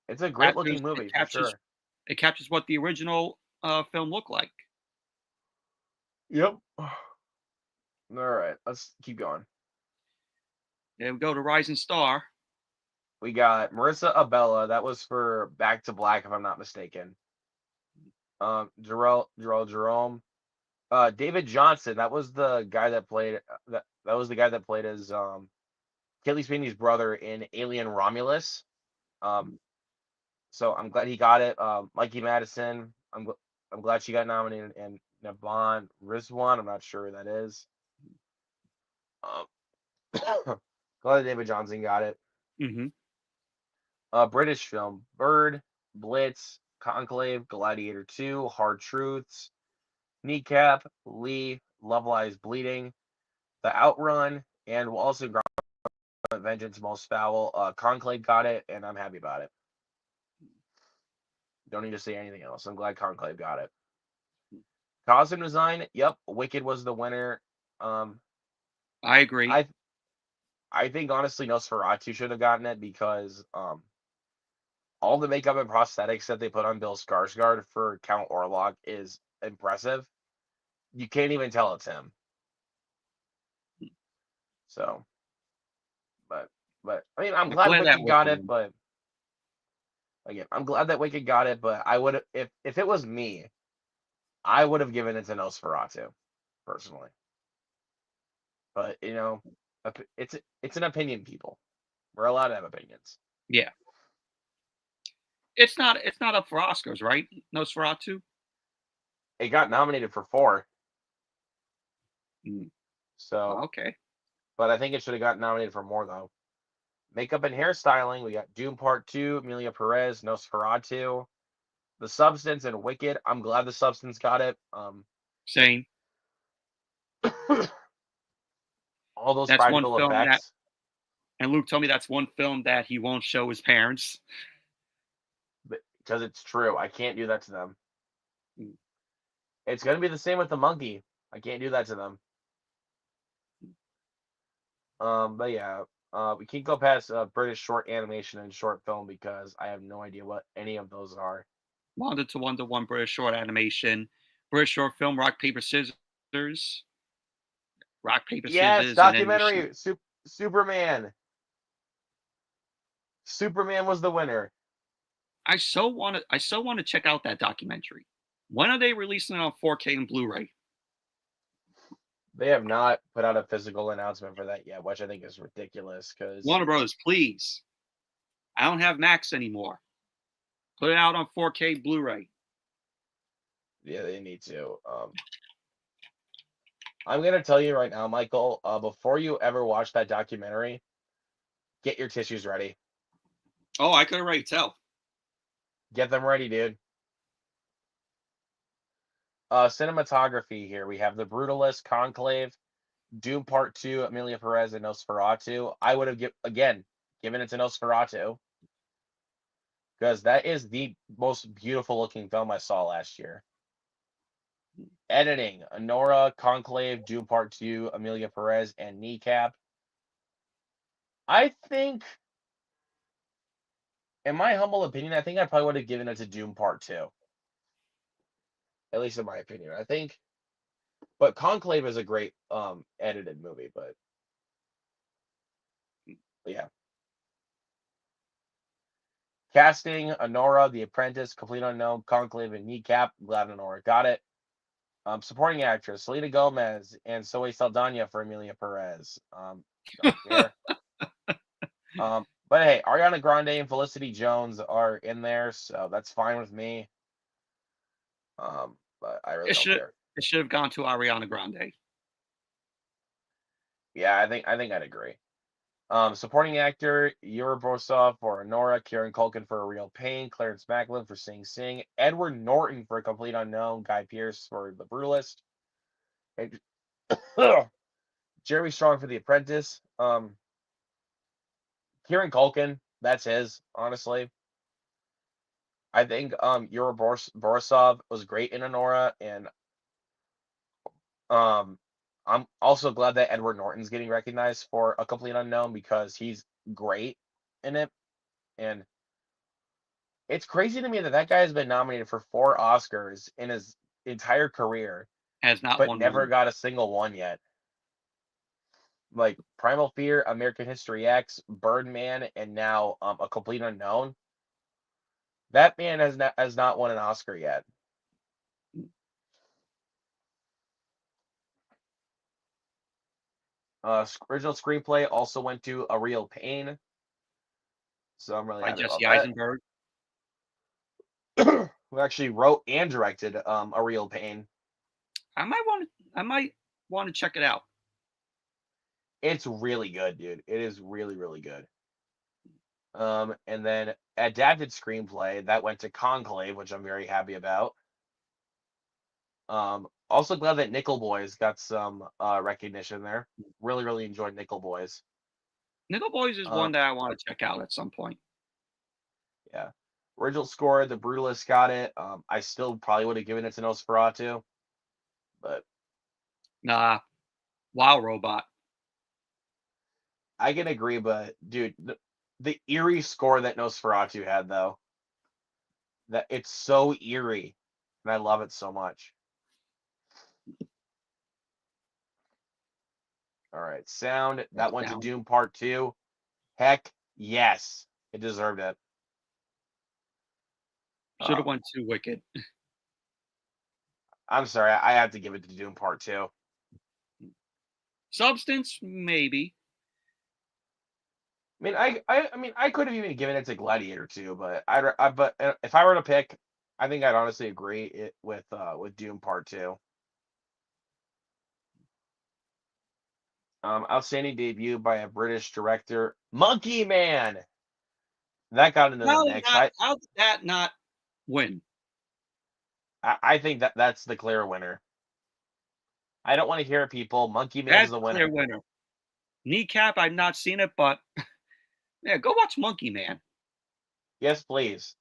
it's a great Captures looking it movie for captures sure. it captures what the original film looked like. Yep. All right, let's keep going. There we go to Rising Star. We got Marissa Abella. That was for Back to Black, if I'm not mistaken. Jerome. David Johnson. That was the guy that played that was the guy that played as Kelly Sweeney's brother in Alien Romulus. Um, so I'm glad he got it. Mikey Madison. I'm glad she got nominated, and Navon Rizwan. I'm not sure who that is. Um, glad David Johnson got it. Mm-hmm. British film: Bird, Blitz, Conclave, Gladiator 2, Hard Truths, Kneecap, Lee, Love Lies Bleeding, The Outrun, and Wallace and Gromit: Vengeance Most Foul. Conclave got it, and I'm happy about it. Don't need to say anything else. I'm glad Conclave got it. Costume design, yep, Wicked was the winner. Um, I agree. I I think honestly Nosferatu should have gotten it because all the makeup and prosthetics that they put on Bill Skarsgård for Count Orlok is impressive. You can't even tell it's him. So, but I mean, I'm I'm glad glad that Wicked Wicked got it, won. but again, I'm glad that Wicked got it. But I would, if it was me, I would have given it to Nosferatu personally. But it's an opinion, people. We're allowed to have opinions. Yeah, it's not up for Oscars, right? Nosferatu. It got nominated for 4, Mm. so Okay, but I think it should have gotten nominated for more though. Makeup and hairstyling, we got Doom Part 2, Amelia Perez, Nosferatu, The Substance, and Wicked. I'm glad The Substance got it. same. All those That's one practical film that, effects, and Luke told me that's one film that he won't show his parents. because it's true. I can't do that to them. Mm. It's gonna be the same with the monkey. I can't do that to them. But yeah, We can't go past British short animation and short film because I have no idea what any of those are. Wonder to Wonder One, British short animation, British short film, Rock Paper Scissors, Rock Paper Yes, Scissors, and then you shoot. documentary. Superman. Superman was the winner. I so want to check out that documentary. When are they releasing it on 4K and Blu-ray? They have not put out a physical announcement for that yet, which I think is ridiculous. Because Warner Brothers, please. I don't have Max anymore. Put it out on 4K Blu-ray. yeah, they need to. I'm gonna tell you right now, Michael. Before you ever watch that documentary, get your tissues ready. Oh, I could already tell. Get them ready, dude. Cinematography here. We have The Brutalist, Conclave, Doom Part 2, Amelia Perez, and Nosferatu. I would have given it to Nosferatu because that is the most beautiful looking film I saw last year. Editing: Honora, Conclave, Doom Part 2, Amelia Perez, and Kneecap. I think, in my humble opinion, I think I probably would have given it to Doom Part 2. At least in my opinion. I think, but Conclave is a great edited movie, but yeah. Casting: Honora, The Apprentice, Complete Unknown, Conclave, and Kneecap. Glad Honora got it. Supporting actress: Selena Gomez and Zoe Saldana for Amelia Perez. Don't care. But hey, Ariana Grande and Felicity Jones are in there, so that's fine with me. But I really don't care. It should have gone to Ariana Grande. Yeah, I think I'd agree. Supporting actor: Yuri Borsov for Honora, Kieran Culkin for A Real Pain, Clarence Macklin for Sing Sing, Edward Norton for Complete Unknown, Guy Pearce for The Brutalist, and Jeremy Strong for The Apprentice. Kieran Culkin, that's his, honestly. I think Yuri Borisov was great in Honora, and I'm also glad that Edward Norton's getting recognized for A Complete Unknown because he's great in it. And it's crazy to me that guy has been nominated for 4 Oscars in his entire career, Has not but won never one. got a single one yet. Like Primal Fear, American History X, Birdman, and now A Complete Unknown. That man has not won an Oscar yet. Original screenplay also went to A Real Pain, so I'm really By happy about Jesse that. Eisenberg. Who actually wrote and directed A Real Pain. I might want to check it out. It's really good, dude. It is really, really good. And then adapted screenplay that went to Conclave, which I'm very happy about. Also glad that Nickel Boys got some recognition there. Really, really enjoyed Nickel Boys. Nickel Boys is one that I want to check out at some point. Yeah. Original score: The Brutalist got it. I still probably would have given it to Nosferatu, but Nah, Wow Robot. I can agree. But dude, the eerie score that Nosferatu had, though, that it's so eerie, and I love it so much. All right, sound that went to Doom Part 2. Heck yes, it deserved it. Should have went to Wicked. I'm sorry, I have to give it to Doom Part 2. Substance, maybe. I mean, I could have even given it to Gladiator 2, but but if I were to pick, I think I'd honestly agree with Doom Part 2. Outstanding debut by a British director, Monkey Man. That got into the mix. How did that not win? I think that's the clear winner. I don't want to hear it, people. Monkey Man's That's the the winner. clear winner. Kneecap, I've not seen it, but yeah, go watch Monkey Man. Yes, please.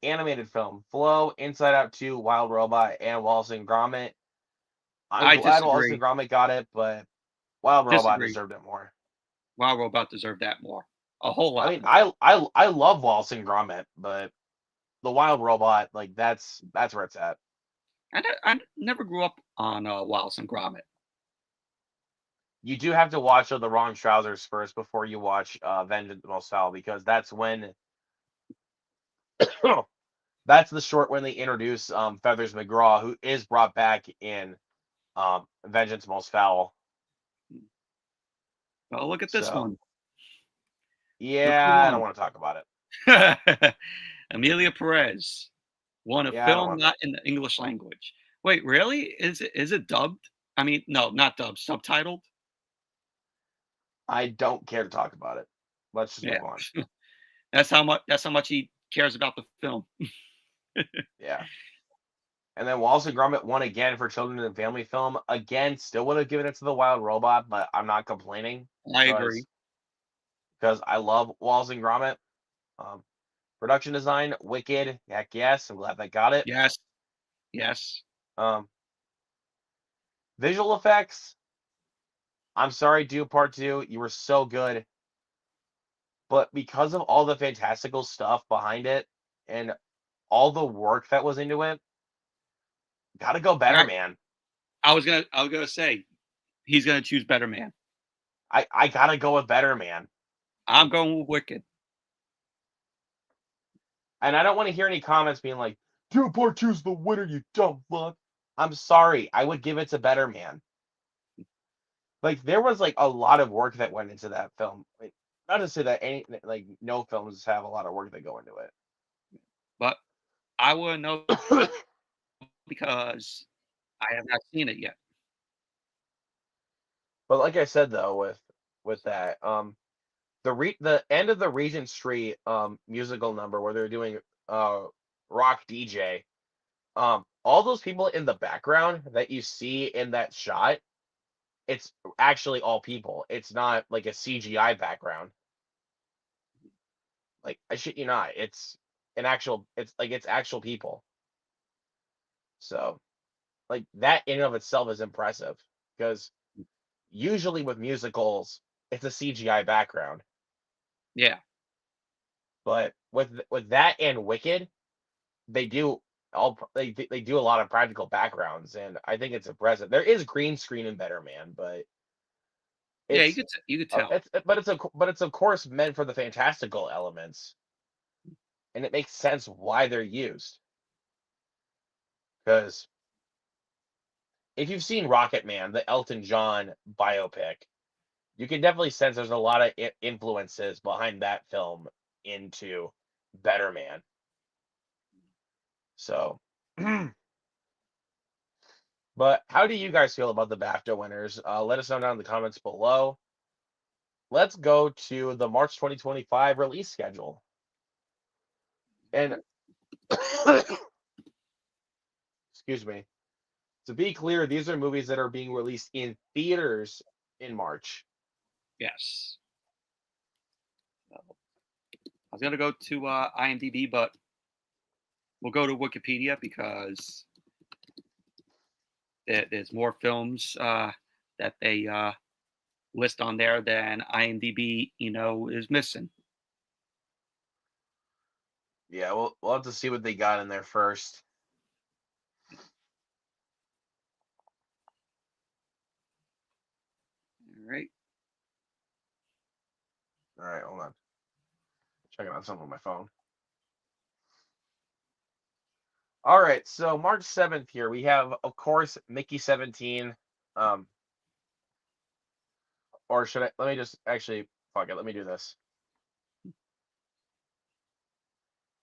Animated film: Flow, Inside Out 2, Wild Robot, and Wallace and Gromit. I'm glad Wallace and Gromit got it, but Wild Robot deserved it more. Wild Robot deserved that more. A whole I lot mean, more. I love Wallace and Gromit, but the Wild Robot, like that's where it's at. I never grew up on Wallace and Gromit. You do have to watch The Wrong Trousers first before you watch Vengeance Most Foul, because that's when that's the short when they introduce Feathers McGraw, who is brought back in Vengeance Most Foul. Oh, look at this So one. Look yeah, who I don't won. want to talk about it. Amelia Perez won a Yeah, I don't film want to. not in the English language. Wait, really? Is it dubbed? I mean, no, not dubbed, subtitled. I don't care to talk about it. Let's just Yeah, move on. that's how much he cares about the film. Yeah. And then Wallace and Gromit won again for Children and Family Film. Again, still would have given it to the Wild Robot, but I'm not complaining I because agree. I love Wallace and Gromit. Um, Production design, wicked. Heck yes, I'm glad they got it. Yes, yes. Um, Visual effects. I'm sorry, Do Part Two. You were so good, but because of all the fantastical stuff behind it and all the work that was into it, gotta go better, I, man. I was gonna say he's gonna choose Better Man. I gotta go with better, man. I'm Like, going with Wicked. and I don't want to hear any comments being like, "Do Part Two's the winner, you dumb fuck." I'm sorry, I would give it to Better Man. Like there was like a lot of work that went into that film. Like, not to say that any like no films have a lot of work that go into But I wouldn't know it. because I have not seen it yet. But like I said though, with that, the end of the Regent Street musical number where they're doing rock DJ, all those people in the background that you see in that shot, it's actually all people. It's not like a CGI background. Like I shit you not, it's actual people. So like that in and of itself is impressive because usually with musicals it's a CGI background. Yeah, But with that and Wicked, they do they do a lot of practical backgrounds, and I think it's impressive. There is green screen in Better Man, but yeah. You it's could you could tell. it's of course meant for the fantastical elements, and it makes sense why they're used. Because if you've seen Rocket Man, the Elton John biopic, you can definitely sense there's a lot of influences behind that film into Better Man. So, but how do you guys feel about the BAFTA winners? Let us know down in the comments below. Let's go to the March 2025 release schedule. And excuse me. To be clear, these are movies that are being released in theaters in March. Yes. I was gonna go to IMDb, but we'll go to Wikipedia because there's more films that they list on there than IMDb, is missing. Yeah, we'll have to see what they got in there first. All right. All right, hold on. Checking out something on my phone. All right, so March 7th here, we have, of course, Mickey 17. Or should I, let me just, actually, fuck it, let me do this.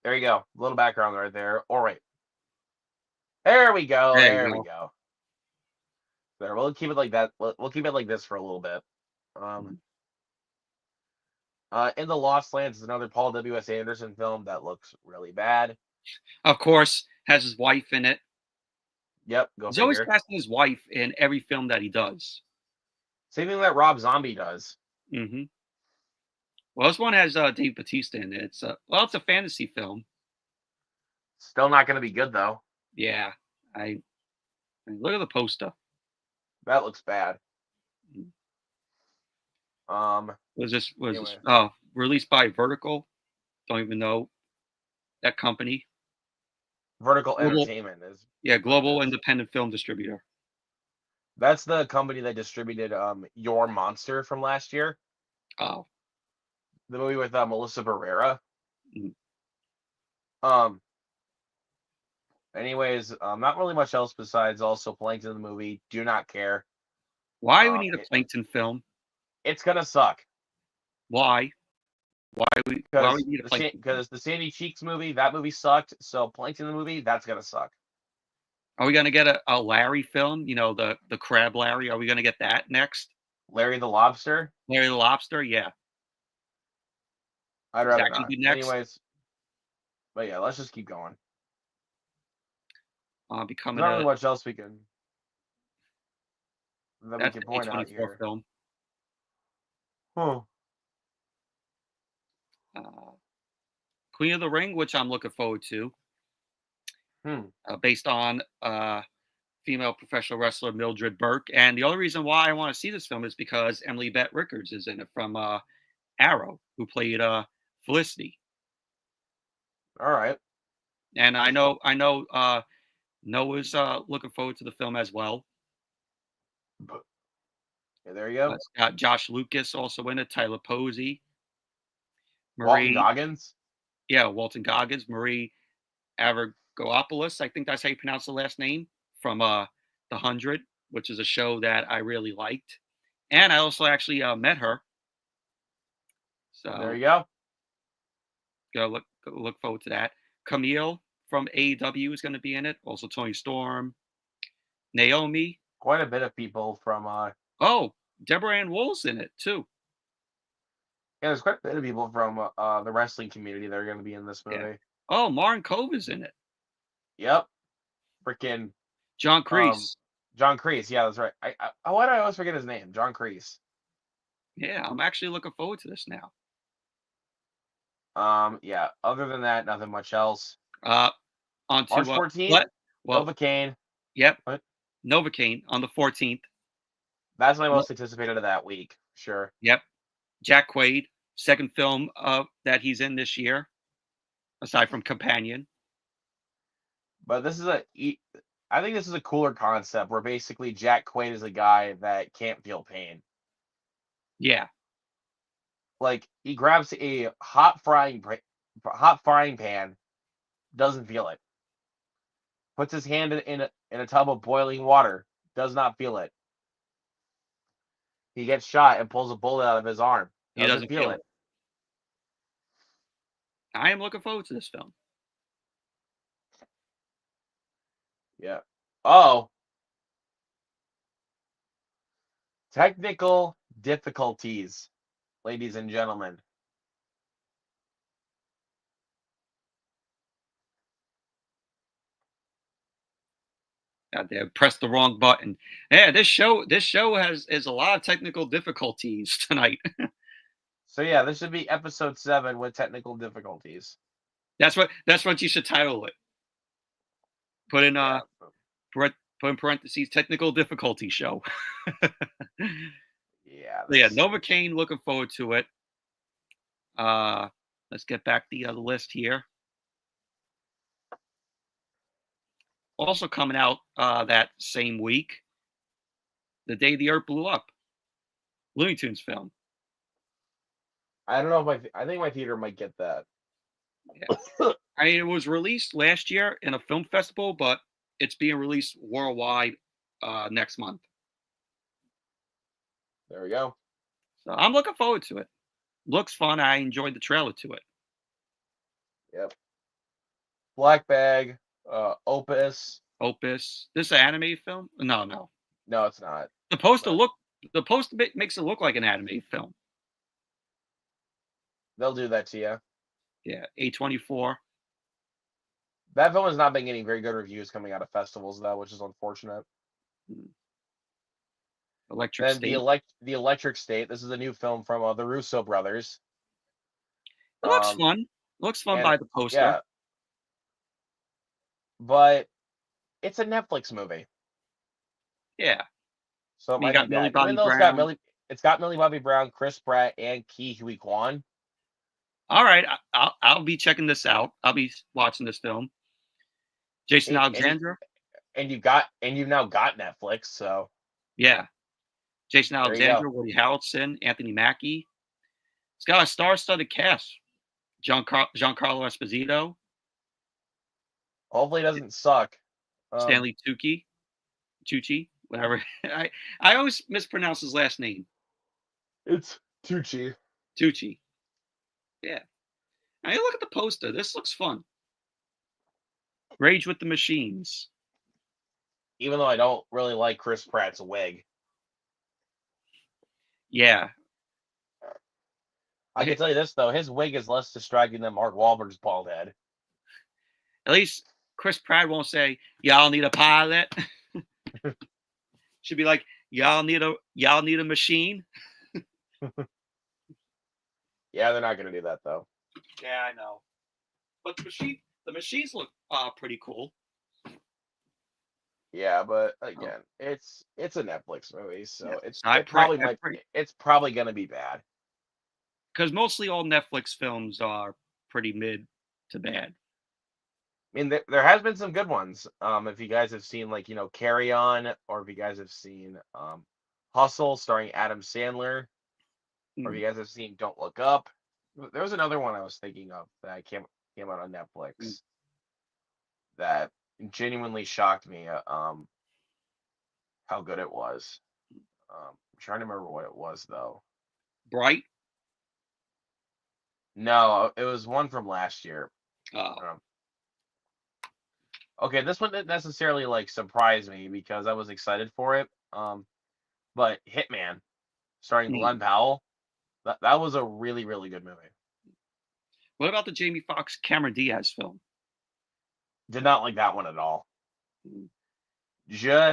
There you go, a little background right there. All right. There we go, There you there we go. go. There, we'll keep it like that. We'll keep it like this for a little bit. Mhm. In the Lost Lands is another Paul W.S. Anderson film that looks really bad. Of course, has his wife in it. Yep, go He's always figure. casting his wife in every film that he does. Same thing that Rob Zombie does. Hmm. Well, this one has Dave Bautista in it. It's a fantasy film. Still not going to be good though. Yeah, look at the poster. That looks bad. Mhm. Was this Anyway, released by Vertical? Don't even know that company. Vertical Global, Entertainment is yeah, what it global is. independent film distributor. That's the company that distributed Your Monster from last year, Oh, the movie with Melissa Barrera. mm. Um. Anyways, not really much else besides also Plankton the movie. Do not care. Why we need a It, Plankton film? it's gonna suck Why? Why we need a Plankton film? because the Sandy Cheeks movie, that movie sucked. So Plankton the movie, that's gonna suck. Are we gonna get a Larry film? You know, the crab Larry. Are we gonna get that next? Larry the Lobster, Larry the Lobster. Yeah, I'd is rather that gonna not. be next? Anyways, but yeah, let's just keep going. There's Becoming not really a much else we That's can an point out A24 here. film. Hmm. Uh, Queen of the Ring, which I'm looking forward to, Hmm. based on female professional wrestler Mildred Burke. And the only reason why I want to see this film is because Emily Bett Rickards is in it from Arrow, who played Felicity. All right. And I know Noah's looking forward to the film as well. Yeah, there you go. It's got Josh Lucas also in it, Tyler Posey, Walton Marie, Goggins. yeah, Walton Goggins, Marie Avragoopoulos, I think that's how you pronounce the last name, from The 100, which is a show that I really liked. And I also actually met her. There So you go. go look forward to that. Camille from AEW is going to be in it. Also Tony Storm, Naomi. Quite a bit of people from Oh, Deborah Ann Wool's in it too. yeah, there's quite a bit of people from the wrestling community that are going to be in this Yeah. movie. Oh, Maren Cove is in it. Yep. Freaking John um Kreese. John Kreese. Yeah, that's right. Why do I always forget his name? John Kreese. Yeah, I'm actually looking forward to this now. Yeah. Other than that, nothing much else. Uh, on to March 14th, what? Well, Novocaine. yep, What? Novocaine on the 14th. That's my most anticipated of that week. Sure. Yep, Jack Quaid, second film that he's in this year, aside from Companion. But I think this is a cooler concept where basically Jack Quaid is a guy that can't feel pain. Yeah, Like he grabs a hot frying pan, doesn't feel it. Puts his hand in a tub of boiling water, does not feel it. He gets shot and pulls a bullet out of his arm, he doesn't doesn't feel feel it. it. I am looking forward to this film. Yeah. Oh, technical difficulties, ladies and gentlemen. God damn, pressed the wrong button. Yeah, this show is a lot of technical difficulties tonight. So yeah, this should be episode 7 with technical difficulties. That's what you should title it. Put in Yeah. put in parentheses technical difficulty show. Yeah. So yeah, Novocaine, looking forward to it. Let's get back the list here. Also coming out that same week, The Day the Earth Blew Up, Looney Tunes film. I don't know if I think my theater might get that. Yeah. I mean, it was released last year in a film festival, but it's being released worldwide next month. There we go. So I'm looking forward to it. Looks fun. I enjoyed the trailer to it. Yep. Black Bag, Opus. Opus. This an anime film? No. No, it's not. The poster But makes it look like an anime film. they'll do that to you. Yeah, A24. That film has not been getting very good reviews coming out of festivals though, which is unfortunate. Electric Then State. the Electric State. This is a new film from the Russo brothers. It looks fun. Looks fun and by the poster. yeah, but it's a Netflix movie, Yeah. so it You might got be Millie bad. Even Bobby though it's got Brown. It's got Millie Bobby Brown, Chris Pratt, and Ke Huy Quan. All right, I'll be checking this out. I'll be watching this film. Jason And, and, Alexander. you've now got Netflix, so Yeah. Jason there you go. Alexander, Woody Harrelson, Anthony Mackie. It's got a star-studded cast. Giancarlo Esposito, Hopefully, it doesn't suck. Stanley Tucci, whatever. I always mispronounce his last name. It's Tucci. Tucci. Yeah. Now you look at the poster. This looks fun. Rage with the Machines. Even though I don't really like Chris Pratt's wig. Yeah. I can tell you this, though. His wig is less distracting than Mark Wahlberg's bald head. At least Chris Pratt won't say, "Y'all need a pilot." Should be like, y'all need a machine. Yeah, they're not going to do that, though. Yeah, I know. But the machines look pretty cool. Yeah, but again, it's a Netflix movie, so Yeah. it's probably going to be bad. Because mostly all Netflix films are pretty mid to bad. I mean, there has been some good ones. If you guys have seen, like, Carry On, or if you guys have seen Hustle, starring Adam Sandler, or if you guys have seen Don't Look Up. There was another one I was thinking of that came out on Netflix that genuinely shocked me. How good it was. I'm trying to remember what it was, though. Bright? No, it was one from last year. Oh. Okay, this one didn't necessarily like surprise me because I was excited for it. But Hitman, starring Glenn Powell, that was a really, really good movie. What about the Jamie Foxx Cameron Diaz film? Did not like that one at all. Generic.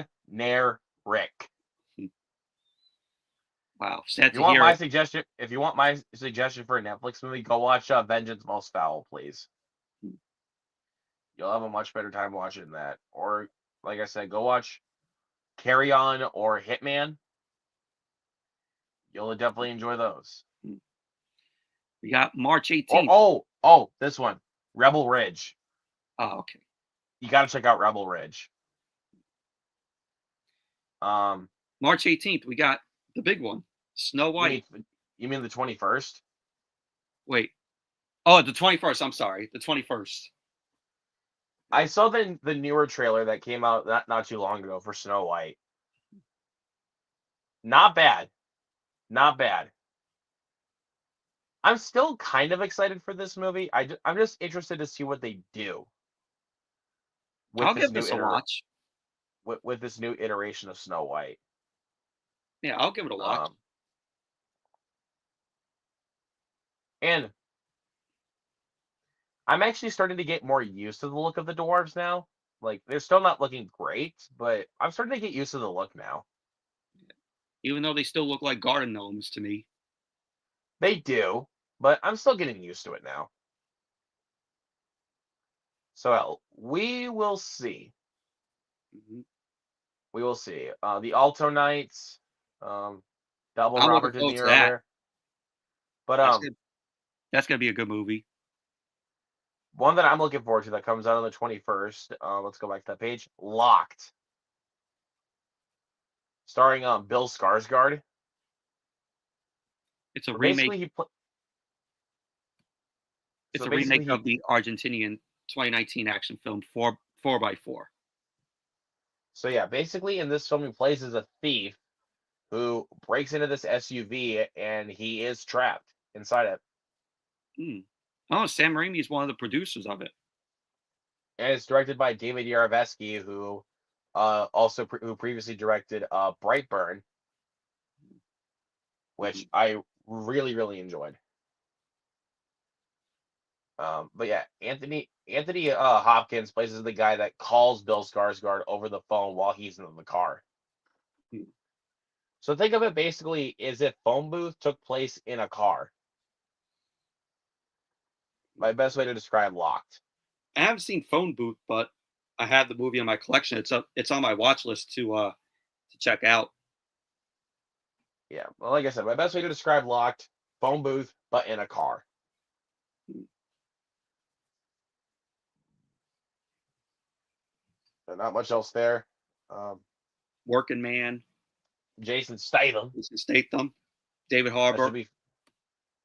Wow, sad If to hear. If you want my suggestion for a Netflix movie, go watch Vengeance Most Foul, please. You'll have a much better time watching that. Or, like I said, go watch Carry On or Hitman. You'll definitely enjoy those. We got March 18th. Oh, this one, Rebel Ridge. Oh, okay. You got to check out Rebel Ridge. March 18th, we got the big one, Snow White. You mean the 21st? Wait. Oh, the 21st. I'm sorry, the 21st. I saw the newer trailer that came out not too long ago for Snow White. Not bad. Not bad. I'm still kind of excited for this movie. I'm just interested to see what they do. I'll give this a watch. With this new iteration of Snow White. Yeah, I'll give it a watch. And I'm actually starting to get more used to the look of the dwarves now. Like, they're still not looking great, but I'm starting to get used to the look now. Even though they still look like garden gnomes to me. They do, but I'm still getting used to it now. So we will see. We will see. The Alto Knights, double Robert De Niro there. But that's gonna be a good movie. One that I'm looking forward to that comes out on the 21st. Let's go back to that page. Locked, starring Bill Skarsgård. It's a remake. It's a remake of the Argentinian 2019 action film 4x4. So yeah, basically in this film he plays as a thief who breaks into this SUV and he is trapped inside it. Oh, Sam Raimi is one of the producers of it. And it's directed by David Yarovesky, who who previously directed Brightburn, which I really, really enjoyed. But yeah, Anthony Hopkins plays as the guy that calls Bill Skarsgård over the phone while he's in the car. So think of it basically as if Phone Booth took place in a car. My best way to describe Locked. I haven't seen Phone Booth, but I have the movie in my collection. It's on my watch list to check out. Yeah. Well, like I said, my best way to describe Locked: phone booth, but in a car. But not much else there. Working Man, Jason Statham. Jason Statham, David That should Harbour. be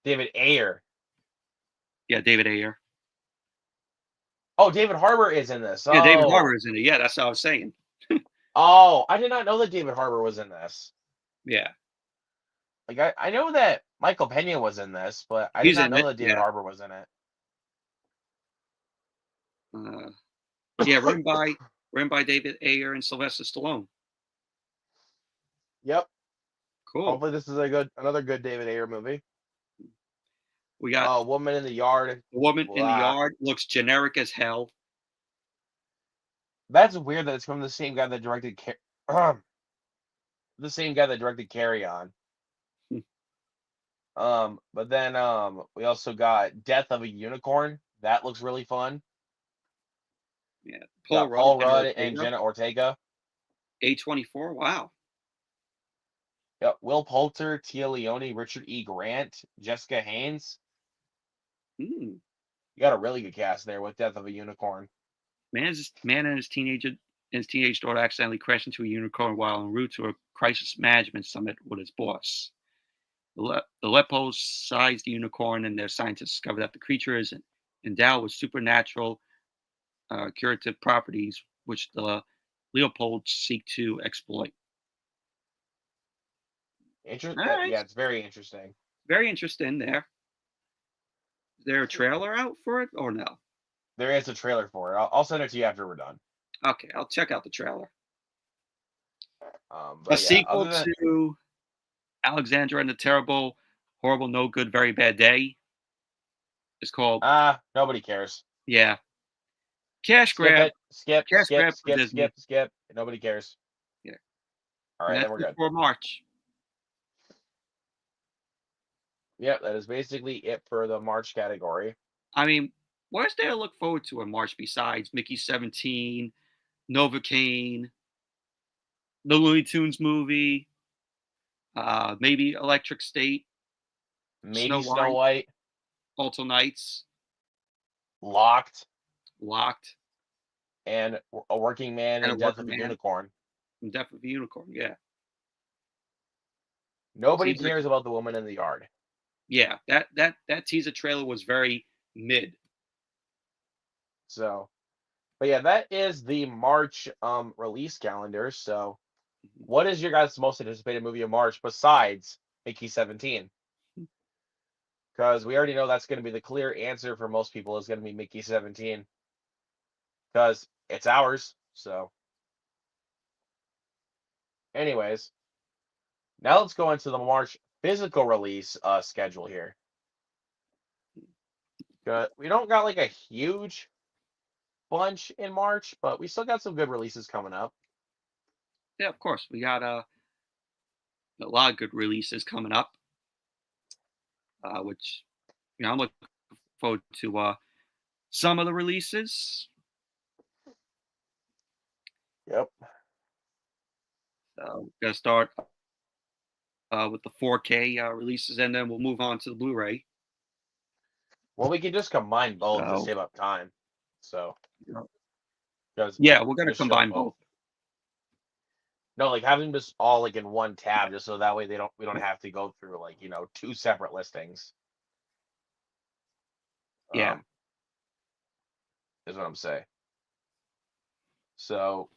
David Ayer. Yeah, David Ayer. Oh, David Harbour is in this. Yeah, David Oh. Harbour is in it. Yeah, that's what I was saying. Oh, I did not know that David Harbour was in this. Yeah, Like I know that Michael Pena was in this, but I did he's not in know it. that David Yeah. Harbour was in it. Yeah, written by David Ayer and Sylvester Stallone. Yep. Cool. Hopefully this is another good David Ayer movie. We got Woman in the Yard. The Woman in the Blah. Yard. Looks generic as hell. That's weird that it's from the same guy that directed the same guy that directed Carry On. But then we also got Death of a Unicorn. That looks really fun. Yeah, Got Paul Rudd and Jenna Ortega. A24. Wow. Yep, Will Poulter, Tia Leone, Richard E. Grant, Jessica Haynes. Hmm. You got a really good cast there with Death of a Unicorn. Man and his teenage daughter accidentally crash into a unicorn while en route to a crisis management summit with his boss. The Lepo-sized unicorn and their scientists discover that the creature is endowed with supernatural curative properties, which the Leopolds seek to exploit. Right. Yeah, it's very interesting. Very interesting there. Is there a trailer out for it or no? There is a trailer for it. I'll send it to you after we're done. Okay, I'll check out the trailer. But A sequel to Alexandra and the Terrible, Horrible, No Good, Very Bad Day. It's called. Nobody cares. Yeah. Cash Skip grab. it. Skip. Cash Skip. grab for Skip. Disney. Skip. Nobody cares. Yeah. All right, And then we're that's good. for March. Yep, that is basically it for the March category. I mean, what is there to look forward to in March besides Mickey 17, Novocaine, the Looney Tunes movie, maybe Electric State, Maybe Snow White. Alto Nights, Locked, and A Working Man and Death of a Unicorn. And Death of a Unicorn, yeah. Nobody cares about The Woman in the Yard. Yeah, that teaser trailer was very mid. So, but yeah, that is the March release calendar. So, what is your guys' most anticipated movie of March besides Mickey 17? Because we already know that's going to be the clear answer for most people is going to be Mickey 17. Because it's ours. So, anyways, now let's go into the March physical release schedule here. We don't got like a huge bunch in March, but we still got some good releases coming up. Yeah, of course. We got a lot of good releases coming up, which I'm looking forward to some of the releases. Yep. We're going to start with the 4K releases, and then we'll move on to the Blu-ray. Well, we can just combine both to save up time. So, yeah, we're going to combine both. No, like having this all like in one tab, just so that way we don't have to go through like two separate listings. Yeah, is what I'm saying. So,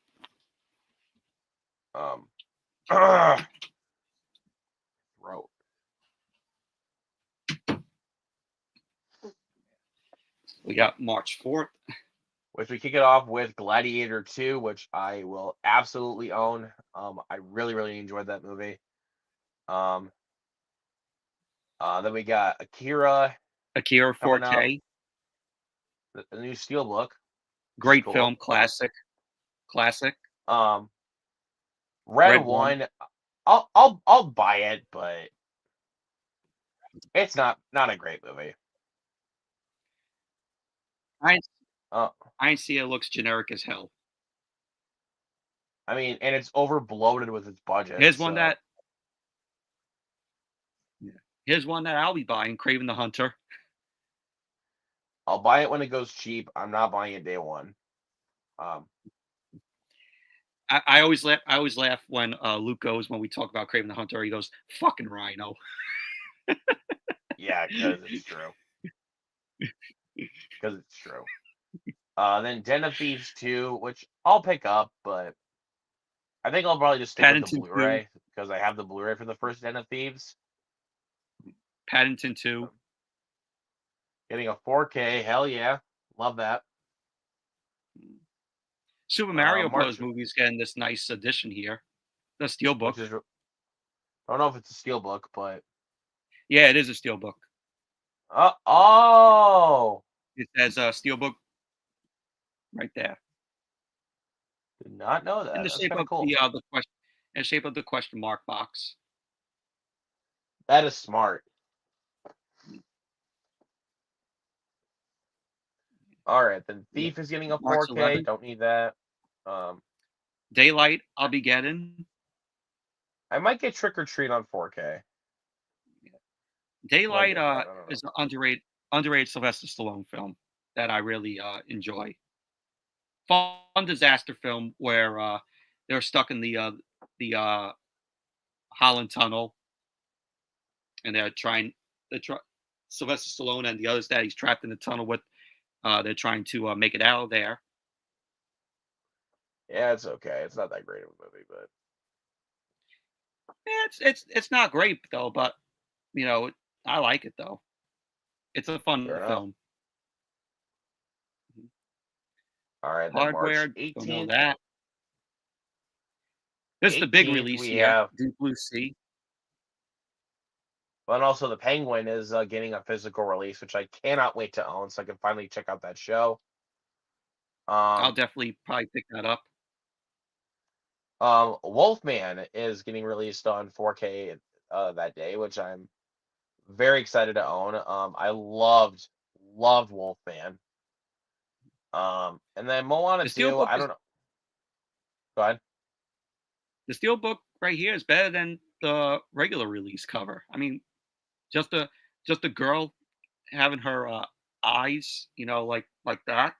throat. We got March 4th. Which we kick it off with Gladiator 2, which I will absolutely own. I really, really enjoyed that movie. Then we got Akira 4K. The new Steelbook. Great film, classic. Red One. I'll buy it, but it's not a great movie. I see it looks generic as hell. I mean, and it's over bloated with its budget. Here's one that Here's one that I'll be buying: Craven the Hunter. I'll buy it when it goes cheap. I'm not buying it day one. Um, I always laugh. I always laugh when Luke goes when we talk about Craven the Hunter. He goes, "Fucking Rhino." yeah, because it's true. Because it's true. Then Den of Thieves 2, which I'll pick up, but I think I'll probably just stick with the Paddington 2. Blu-ray because I have the Blu-ray for the first Den of Thieves. Paddington 2. Getting a 4K, hell yeah, love that. Super Mario March, Bros. Movie's getting this nice edition here. The Steelbook. which is, I don't know if it's a steelbook, but Yeah, it is a Steelbook. oh, It says Steelbook right there. did not know In that. the That's shape kind of of cool. the question, in the shape of the question mark box. That is smart. All right, then Yeah. Thief is getting a March 4K. 11th. Don't need that. Um, Daylight, I'll be getting. I might get Trick or Treat on 4K. Might Daylight get that. I don't know. is an underrated Sylvester Stallone film that I really enjoy. Fun disaster film where they're stuck in the Holland Tunnel, and Sylvester Stallone and the others that he's trapped in the tunnel with. They're trying to make it out of there. Yeah, it's okay. It's not that great of a movie, but Yeah, it's not great though, but you know I like it though. It's a fair fun enough. film. All right, then March Hardware, don't know 18th. that. This is the big 18th release we here. have, Deep Blue Sea. but also the Penguin is getting a physical release, which I cannot wait to own, so I can finally check out that show. I'll Um, definitely probably pick that up. Wolfman is getting released on 4K that day, which I'm very excited to own. I loved Wolfman. And then Moana The 2, steelbook I is don't know. Go ahead. the steelbook right here is better than the regular release cover. I mean, just a just a girl having her eyes, like that.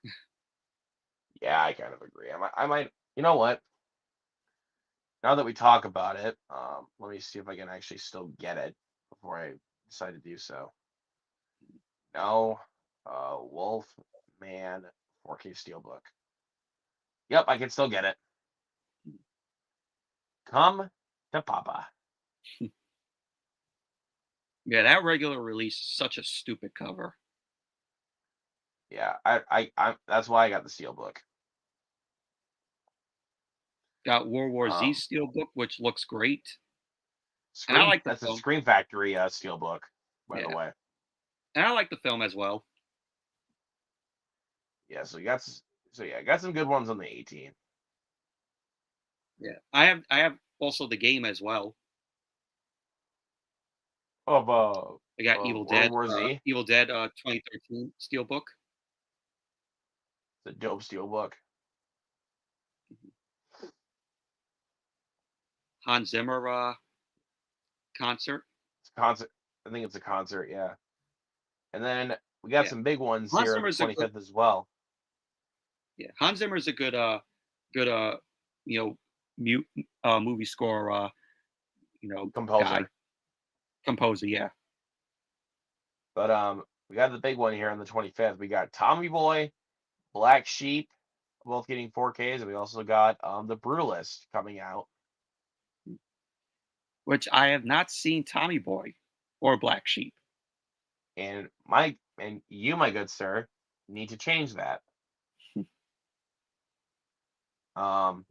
Yeah, I kind of agree. I might, you know what? Now that we talk about it, let me see if I can actually still get it before I decide to do so. No, Wolfman 4K Steelbook. Yep, I can still get it. Come to Papa. Yeah, that regular release is such a stupid cover. Yeah, I that's why I got the Steelbook. Got World War Z Um, steelbook, which looks great, and I Scream. like the That's a film. Scream Factory Steelbook, by the Yeah, way. and I like the film as well. Yeah, so you got so yeah, got some good ones on the 18. Yeah, I have also the game as well. Of I got World War Z. Evil Dead 2013 steelbook. The dope Steelbook. Hans Zimmer concert. It's a concert. I think it's a concert. Yeah, and then we got Yeah, some big ones Hans here on the Zimmer's a good. 25th as well. Yeah, Hans Zimmer's a good you know mute movie score guy, Composer. composer. Yeah, But we got the big one here on the 25th. We got Tommy Boy, Black Sheep, both getting 4Ks, and we also got the Brutalist coming out. which I have not seen Tommy Boy or Black Sheep. And you, my good sir, need to change that. Um,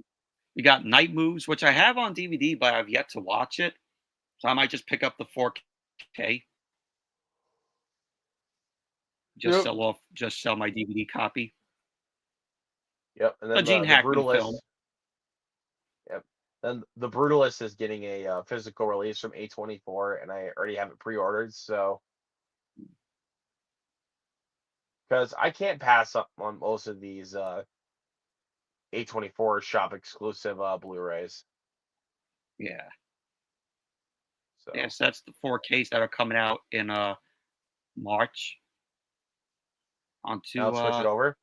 We got Night Moves, which I have on DVD, but I've yet to watch it. So I might just pick up the 4K, yep. just sell my DVD copy. Yep. And A then Gene the Hackman film. Brutalist. Yep. Then the Brutalist is getting a physical release from A24, and I already have it pre-ordered. So because I can't pass up on most of these A24 shop exclusive Blu-rays. Yeah. So that's the 4Ks that are coming out in March. Now switch it over.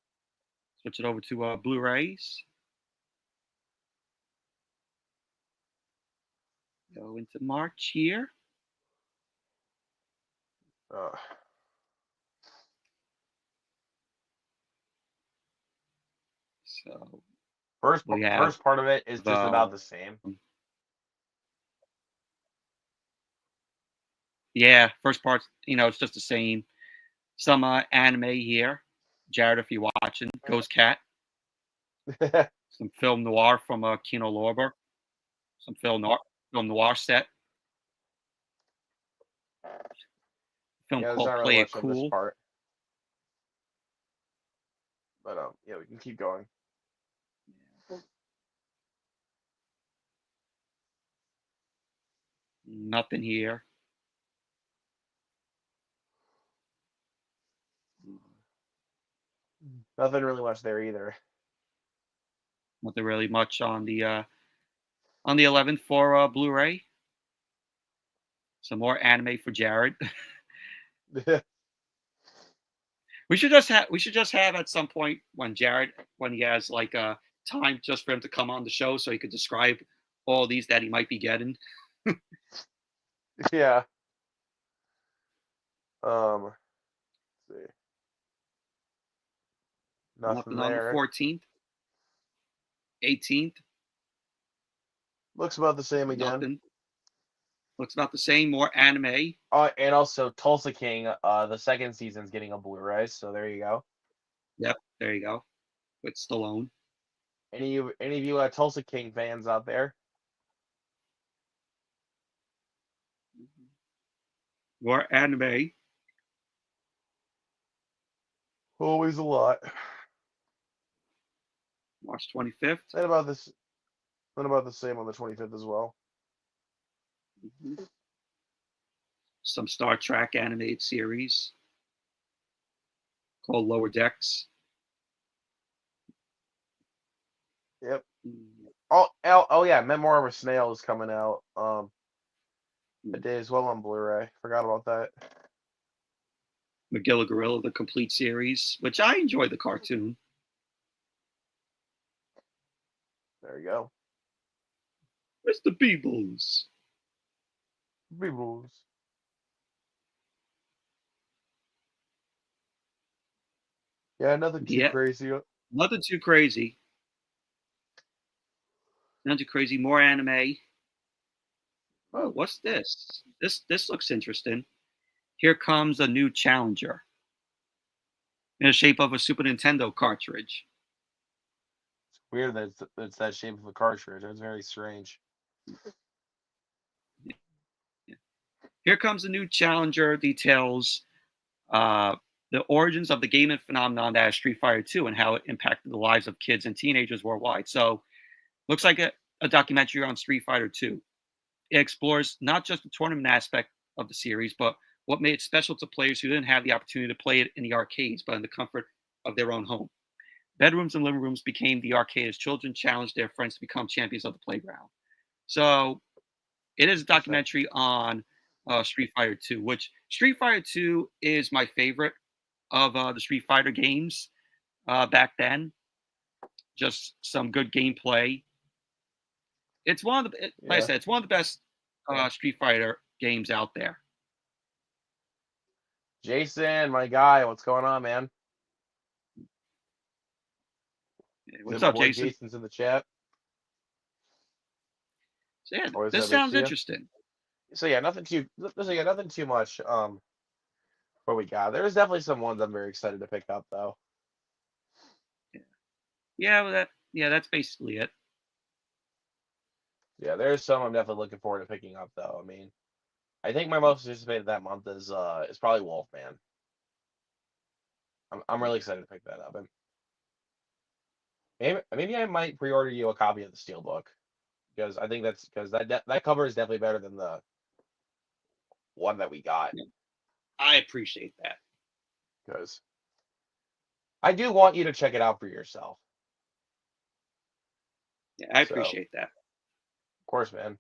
Switch it over to Blu-rays. Go into March here. So first part of it is just about the same. Yeah, first part's it's just the same. Some anime here. Jared, if you're watching, Ghost Cat. Some film noir from Kino Lorber. Some film noir set. Film called not Play really It much Cool. Of this part. But yeah, we can keep going. Nothing here. Nothing really much there either. Nothing really much on the 11th for Blu-ray. Some more anime for Jared. We should just have at some point when he has like time just for him to come on the show so he could describe all these that he might be getting. Yeah. Let's see. Nothing there. On the 14th. 18th. Looks about the same again. Nothing. Looks about the same. More anime. And also Tulsa King, the second season's getting a Blu-ray, so there you go. Yep, there you go. With Stallone. Any of you Tulsa King fans out there? More anime. Always a lot. March 25th. And about the same on the 25th as well. Some Star Trek animated series called Lower Decks. Yep. Oh yeah, Memoir of a Snail is coming out a day as well on Blu-ray. Forgot about that. Magilla Gorilla, the complete series, which I enjoy the cartoon. There you go. Mr. Peebles. Peebles. Yeah, nothing too crazy. Nothing too crazy. Nothing too crazy. More anime. Oh, what's this? This looks interesting. Here comes a new challenger in the shape of a Super Nintendo cartridge. It's weird that it's that shape of a cartridge. It's very strange. Here comes a new challenger. Details the origins of the gaming phenomenon that is Street Fighter 2 and how it impacted the lives of kids and teenagers worldwide. So, looks like a documentary on Street Fighter 2. It explores not just the tournament aspect of the series, but what made it special to players who didn't have the opportunity to play it in the arcades, but in the comfort of their own home. Bedrooms and living rooms became the arcade as children challenged their friends to become champions of the playground. So, it is a documentary on Street Fighter 2, which Street Fighter 2 is my favorite of the Street Fighter games back then. Just some good gameplay. It's one of the, like I said, it's one of the best Street Fighter games out there. Jason, my guy, what's going on, man? What's up, Jason? Jason's in the chat. So yeah, this sounds interesting. So yeah, nothing too much. What we got? There's definitely some ones I'm very excited to pick up, though. Yeah, that's basically it. Yeah, there's some I'm definitely looking forward to picking up, though. I mean, I think my most anticipated that month is probably Wolfman. I'm really excited to pick that up, and maybe I might pre-order you a copy of the Steelbook because I think that cover is definitely better than the one that we got. I appreciate that because I do want you to check it out for yourself. Yeah, I appreciate that. Of course, man.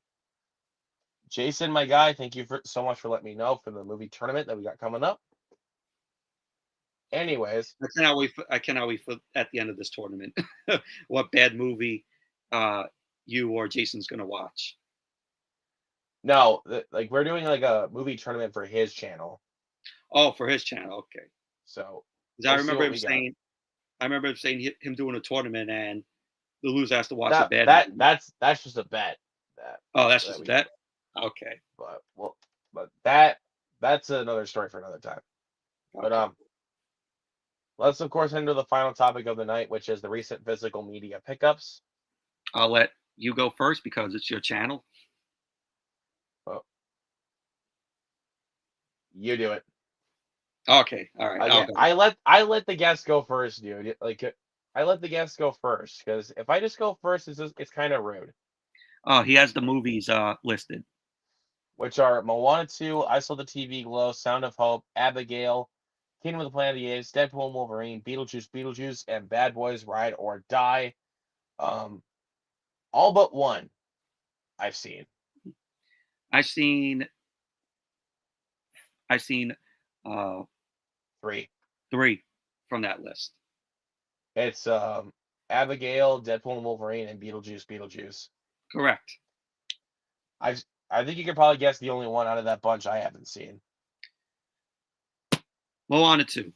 Jason, my guy, thank you so much for letting me know for the movie tournament that we got coming up. Anyways, I cannot wait for at the end of this tournament what bad movie you or Jason's gonna watch. no, like we're doing like a movie tournament for his channel. Oh, for his channel, okay. So I remember him saying, him doing a tournament and the loser has to watch a bad movie. That's just a bet. That's just a bet. Okay. But that's another story for another time. Okay. But let's of course enter the final topic of the night, which is the recent physical media pickups. I'll let you go first because it's your channel. Well, you do it. Okay, all right. Again, I let the guests go first, dude. Like I let the guests go first because if I just go first, it's kind of rude. Oh, he has the movies listed, which are Moana 2, I Saw the TV Glow, Sound of Hope, Abigail, Kingdom of the Planet of the Apes, Deadpool and Wolverine, Beetlejuice, and Bad Boys Ride or Die. All but one I've seen. I've seen three from that list. It's Abigail, Deadpool and Wolverine, and Beetlejuice. Correct. I think you could probably guess the only one out of that bunch I haven't seen. Moana 2.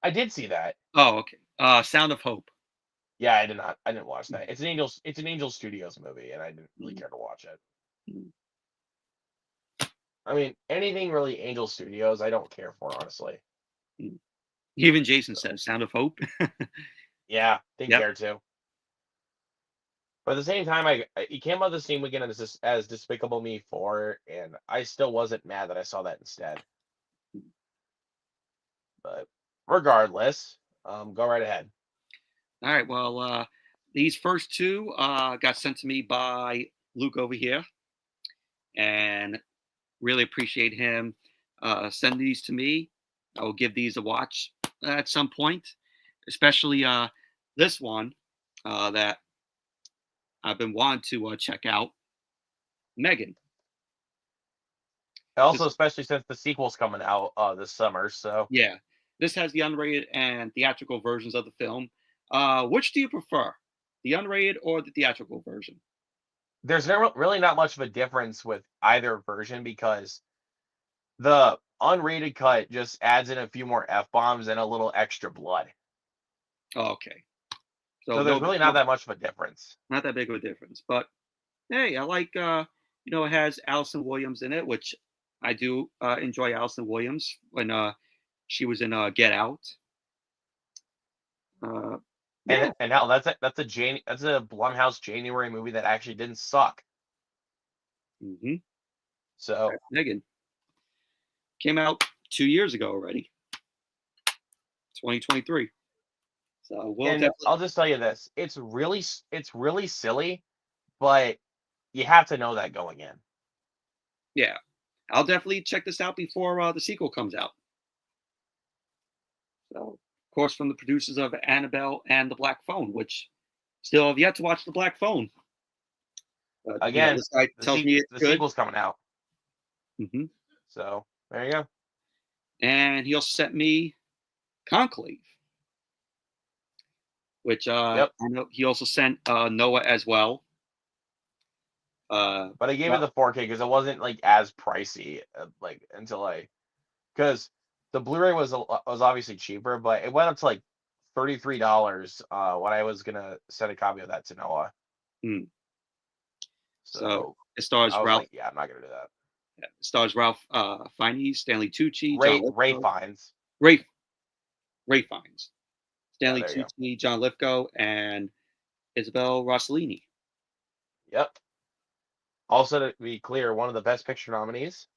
I did see that. Oh, okay. Sound of Hope. Yeah, I did not. I didn't watch that. It's an Angel Studios movie, and I didn't really care to watch it. I mean, anything really Angel Studios, I don't care for, honestly. Even Jason says Sound of Hope. Yeah, didn't care to. But at the same time, he came out the same weekend as Despicable Me 4, and I still wasn't mad that I saw that instead. But regardless, go right ahead. All right. Well, these first two got sent to me by Luke over here, and really appreciate him sending these to me. I will give these a watch at some point, especially this one that I've been wanting to check out, Megan. Also, especially since the sequel's coming out this summer, so yeah, this has the unrated and theatrical versions of the film. Which do you prefer, the unrated or the theatrical version? There's really not much of a difference with either version because the unrated cut just adds in a few more F-bombs and a little extra blood. Oh, okay. So there's really not that much of a difference. Not that big of a difference. But hey, I like it has Allison Williams in it, which I do enjoy Allison Williams when she was in Get Out. And hell, that's a Blumhouse January movie that actually didn't suck. Mm-hmm. So Megan came out 2 years ago already, 2023. So I'll just tell you this: it's really silly, but you have to know that going in. Yeah, I'll definitely check this out before the sequel comes out. So, of course, from the producers of Annabelle and The Black Phone, which still have yet to watch The Black Phone. Again, this guy tells me the sequel's coming out. Mm-hmm. So there you go. And he also sent me Conclave, which I know he also sent Noah as well. But I gave it the 4K because it wasn't like as pricey because the Blu-ray was obviously cheaper, but it went up to like $33 when I was gonna send a copy of that to Noah. So it stars Ralph. Like, yeah, I'm not gonna do that. Yeah, it stars Ralph Fiennes, Stanley Tucci, Ray Fiennes. Ray Fiennes, Stanley Tucci, John Lithgow, and Isabel Rossellini. Yep. Also, to be clear, one of the Best Picture nominees.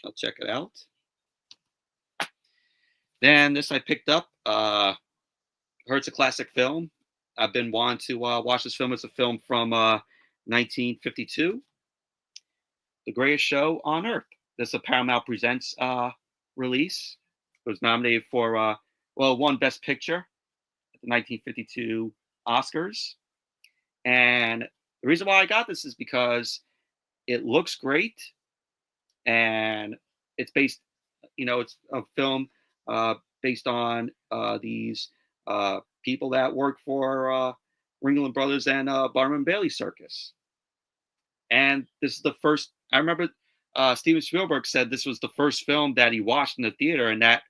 I'll check it out. Then this I picked up. Heard it's a classic film. I've been wanting to watch this film. It's a film from 1952. The Greatest Show on Earth. This is a Paramount Presents release. It was nominated for, won Best Picture at the 1952 Oscars. And The reason why I got this is because it looks great, and it's based, it's a film based on these people that work for Ringling Brothers and Barnum Bailey Circus. And this is the first. I remember Steven Spielberg said this was the first film that he watched in the theater, and that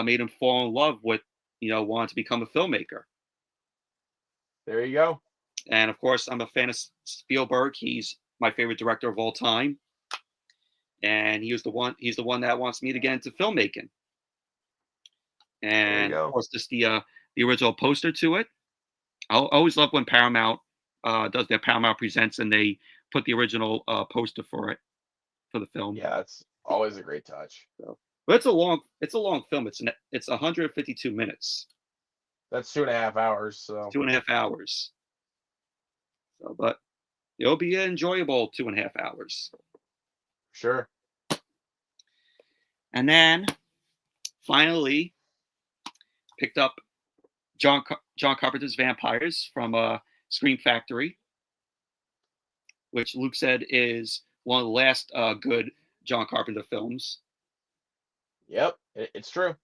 made him fall in love with, wanting to become a filmmaker. There you go. And of course, I'm a fan of Spielberg. He's my favorite director of all time, and he's the one that wants me to get into filmmaking. And of course, just the original poster to it. I always love when Paramount does their Paramount Presents, and they put the original poster for it, for the film. Yeah, it's always a great touch. So, but it's a long film. It's 152 minutes. That's 2.5 hours. So 2.5 hours. So, but it'll be an enjoyable 2.5 hours. Sure. And then finally picked up John Carpenter's Vampires from Scream Factory, which Luke said is one of the last good John Carpenter films. Yep, it's true.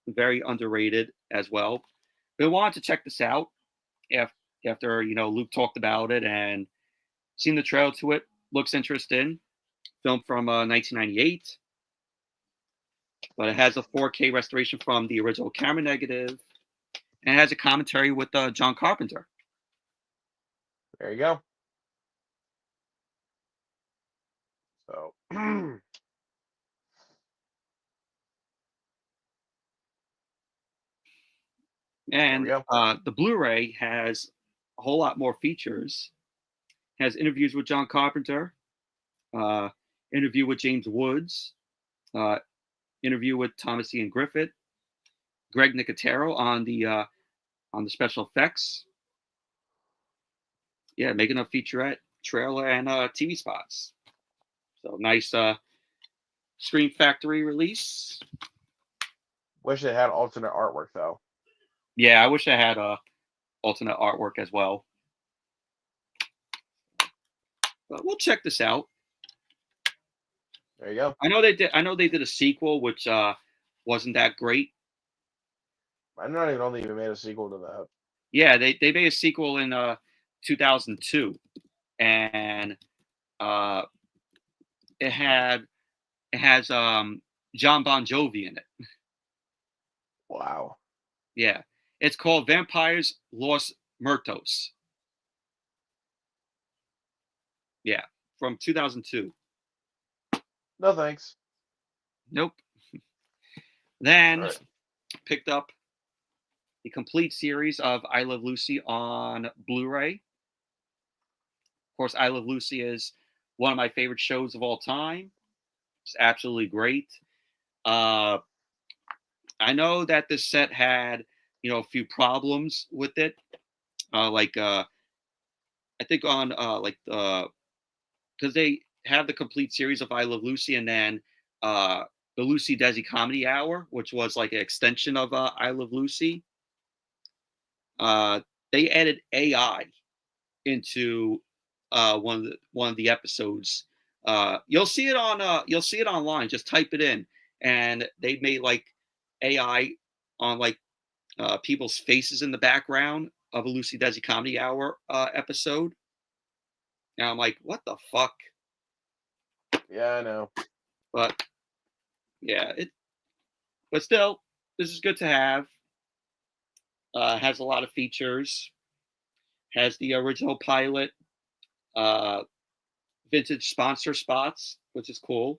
Very underrated as well. But I wanted to check this out after Luke talked about it and seen the trailer to it. Looks interesting. Film from 1998. But it has a 4K restoration from the original camera negative. And it has a commentary with John Carpenter. There you go. So, and the Blu-ray has a whole lot more features. Has interviews with John Carpenter, interview with James Woods, interview with Thomas Ian Griffith, Greg Nicotero on the special effects. Yeah, making a featurette, trailer, and TV spots. So nice Scream Factory release. Wish it had alternate artwork though. Yeah, I wish I had alternate artwork as well. But we'll check this out. There you go. I know they did a sequel, which wasn't that great. I don't even know they even made a sequel to that. Yeah, they made a sequel in 2002, and it has John Bon Jovi in it. Wow. Yeah, it's called Vampires Los Muertos. Yeah, from 2002. No thanks. Nope. Then picked up the complete series of I Love Lucy on Blu-ray. Of course, I Love Lucy is one of my favorite shows of all time. It's absolutely great. I know that this set had, a few problems with it. I think on because they have the complete series of I Love Lucy, and then the Lucy Desi Comedy Hour, which was like an extension of I Love Lucy. They added AI into one of the episodes. You'll see it online. Just type it in, and they made like AI on like people's faces in the background of a Lucy Desi Comedy Hour episode. And I'm like, what the fuck? Yeah, I know. But yeah, but still, this is good to have. Has a lot of features. Has the original pilot, vintage sponsor spots, which is cool.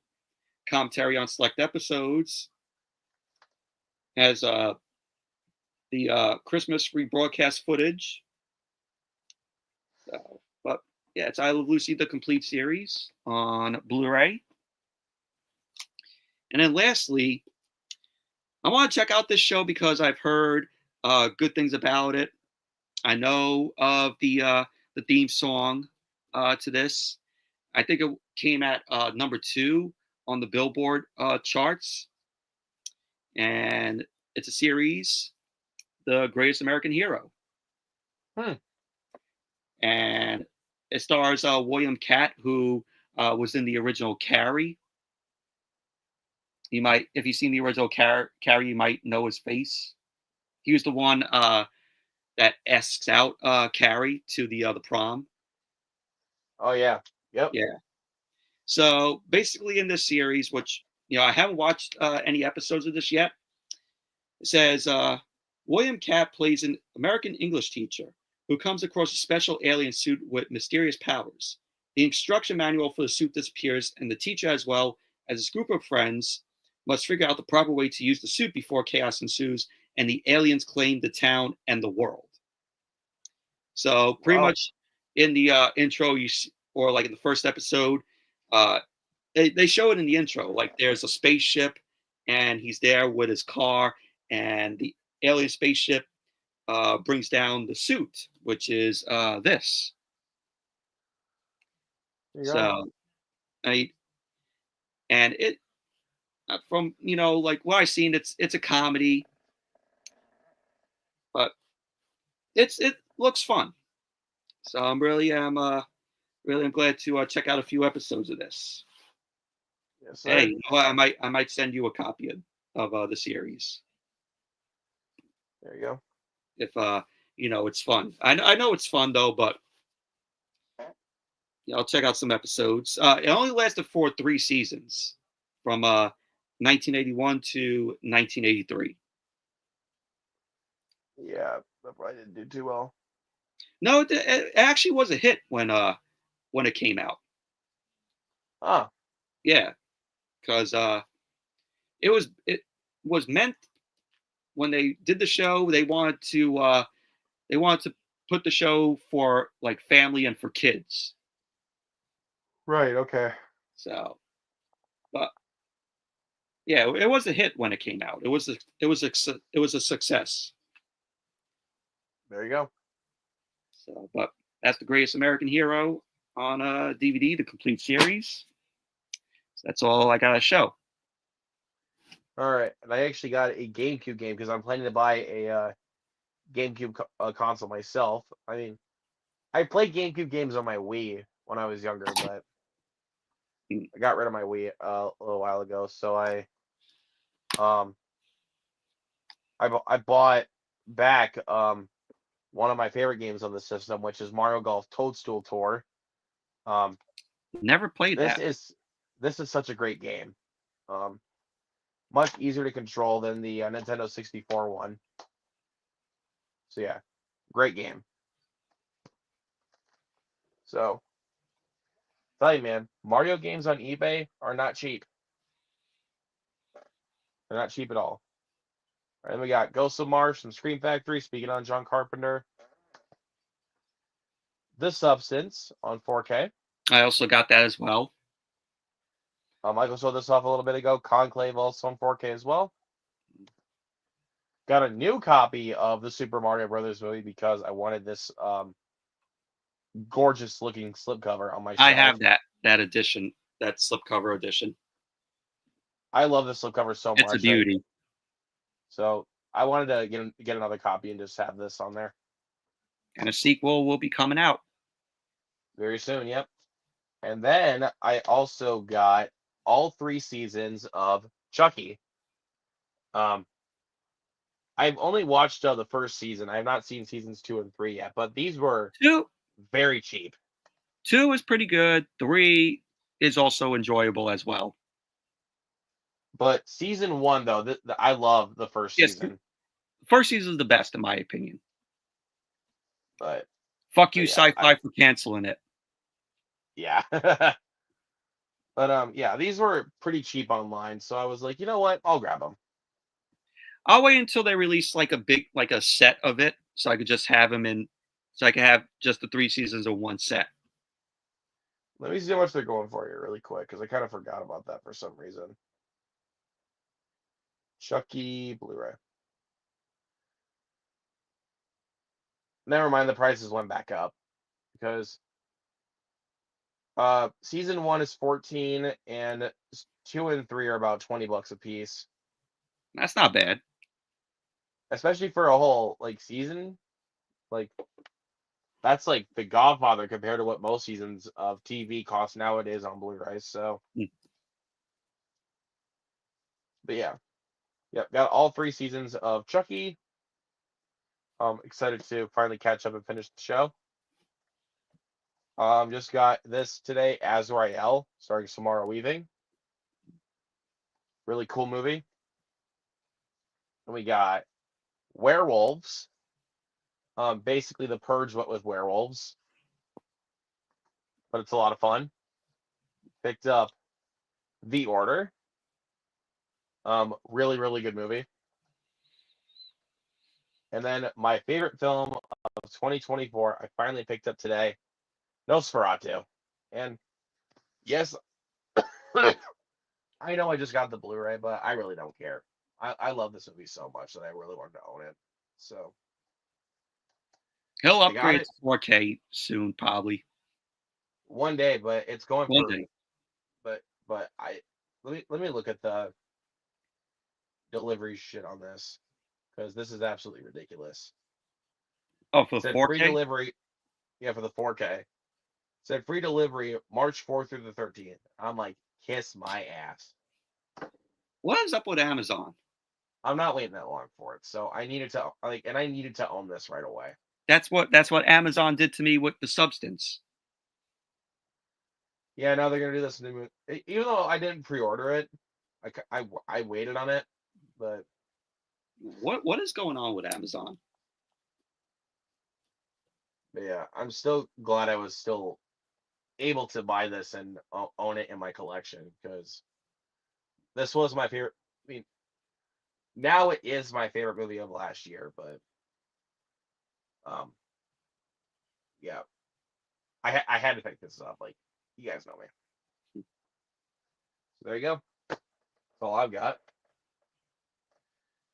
Commentary on select episodes. Has the Christmas rebroadcast footage. So, but yeah, it's I Love Lucy, the complete series on Blu-ray. And then lastly, I want to check out this show because I've heard good things about it. I know of the theme song to this. I think it came at number 2 on the Billboard charts. And it's a series, The Greatest American Hero. And It stars William Catt, who was in the original Carrie. You might, if you've seen the original Carrie, you might know his face. He was the one that asks out Carrie to the prom. Oh yeah. Yep. Yeah. So basically, in this series, which I haven't watched any episodes of this yet, it says William Catt plays an American English teacher who comes across a special alien suit with mysterious powers. The instruction manual for the suit disappears, and the teacher, as well as his group of friends, must figure out the proper way to use the suit before chaos ensues and the aliens claim the town and the world. So pretty much in the intro, or like in the first episode, they show it in the intro. Like there's a spaceship, and he's there with his car, and the alien spaceship brings down the suit, which is this. So, and it from like what I've seen, it's a comedy, but it looks fun. So I'm really glad to check out a few episodes of this. Yes, sir. Hey, I might send you a copy of the series. There you go. If it's fun. I know it's fun though, but I'll check out some episodes. It only lasted for 3 seasons, from 1981 to 1983. Yeah, that probably didn't do too well. No, it actually was a hit when it came out. Ah. Yeah, because it was meant, when they did the show, they wanted to put the show for like family and for kids. Right. Okay. So, but yeah, it was a hit when it came out. It was a success. There you go. So, but that's The Greatest American Hero on DVD, the complete series. So that's all I got to show. All right, and I actually got a GameCube game because I'm planning to buy a GameCube console myself. I mean, I played GameCube games on my Wii when I was younger, but I got rid of my Wii a little while ago. So I bought back one of my favorite games on the system, which is Mario Golf Toadstool Tour. Never played that. This is such a great game. Much easier to control than the Nintendo 64 one. So yeah, great game. So, tell you, man, Mario games on eBay are not cheap. They're not cheap at all. All right, then we got Ghost of Mars from Scream Factory, speaking on John Carpenter. The Substance on 4K. I also got that as well. Michael showed this off a little bit ago. Conclave also on 4K as well. Got a new copy of the Super Mario Brothers movie because I wanted this gorgeous looking slipcover on my shelf. I have that edition, that slipcover edition. I love this slipcover so much. It's a beauty. So I wanted to get another copy and just have this on there. And a sequel will be coming out very soon. Yep. And then I also got all 3 seasons of Chucky. I've only watched the first season. I have not seen seasons 2 and 3 yet, but these were 2 very cheap. 2 is pretty good. 3 is also enjoyable as well. But season 1, though, I love the first season. First season is the best, in my opinion. But fuck you, Sci-Fi, for canceling it. Yeah. But yeah, these were pretty cheap online, so I was like, you know what? I'll grab them. I'll wait until they release like a set of it, so I could just have them in, so I could have just the 3 seasons of one set. Let me see how much they're going for here really quick, because I kind of forgot about that for some reason. Chucky Blu-ray. Never mind, the prices went back up because season 1 is 14 and 2 and 3 are about $20 a piece. That's not bad, especially for a whole like season. Like that's like The Godfather compared to what most seasons of TV cost nowadays on Blu-ray. So, but yeah, yep, got all 3 seasons of Chucky. Excited to finally catch up and finish the show. Just got this today, Azrael, starring Samara Weaving. Really cool movie. And we got Werewolves. Basically The Purge, but with werewolves. But it's a lot of fun. Picked up The Order. Really, really good movie. And then my favorite film of 2024, I finally picked up today, Nosferatu. And yes, I know I just got the Blu-ray, but I really don't care. I love this movie so much that I really wanted to own it. So He'll I got upgrade it to 4K soon, probably. one day, but it's going One for. day. But I let me look at the delivery shit on this because this is absolutely ridiculous. Oh, for Said 4K? free delivery, yeah, for the 4K. Said free delivery March 4th through the 13th. I'm like, kiss my ass. What is up with Amazon? I'm not waiting that long for it. So I needed to and I needed to own this right away. That's what Amazon did to me with The Substance. Yeah, now they're gonna do this new. Even though I didn't pre-order it, I waited on it, but What is going on with Amazon? yeah, I'm still glad I was still able to buy this and own it in my collection because this was my favorite. I mean, now it is my favorite movie of last year, but um, yeah, I had to pick this up. Like, you guys know me. So there you go. That's all I've got.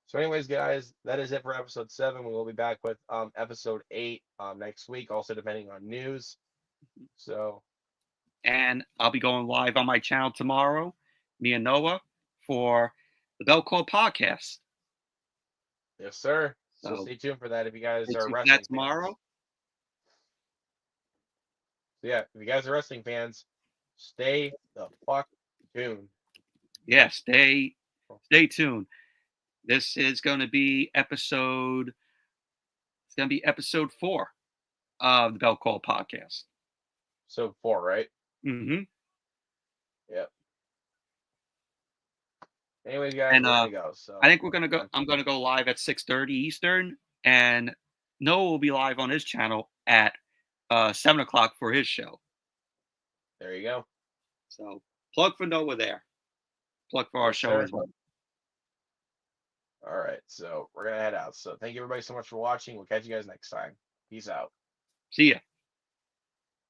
So, anyways, guys, that is it for episode 7. We will be back with episode 8 next week, also depending on news. So, And I'll be going live on my channel tomorrow, me and Noah, for the Bell Call podcast. yes, sir. So So stay tuned for that if you guys stay are tuned for wrestling that tomorrow. fans. So yeah, if you guys are wrestling fans, stay the fuck tuned. Yeah, stay tuned. This is going to be episode 4 of the Bell Call podcast. So 4, right? Mm-hmm. Yep. Anyways, guys, And we're gonna go. So I think we're gonna go. I'm gonna go live at 6:30 Eastern, and Noah will be live on his channel at 7 o'clock for his show. there you go. So plug for Noah there. Plug for our Yes, show sir. as well. All right, so we're gonna head out. So thank you everybody so much for watching. We'll catch you guys next time. Peace out. See ya.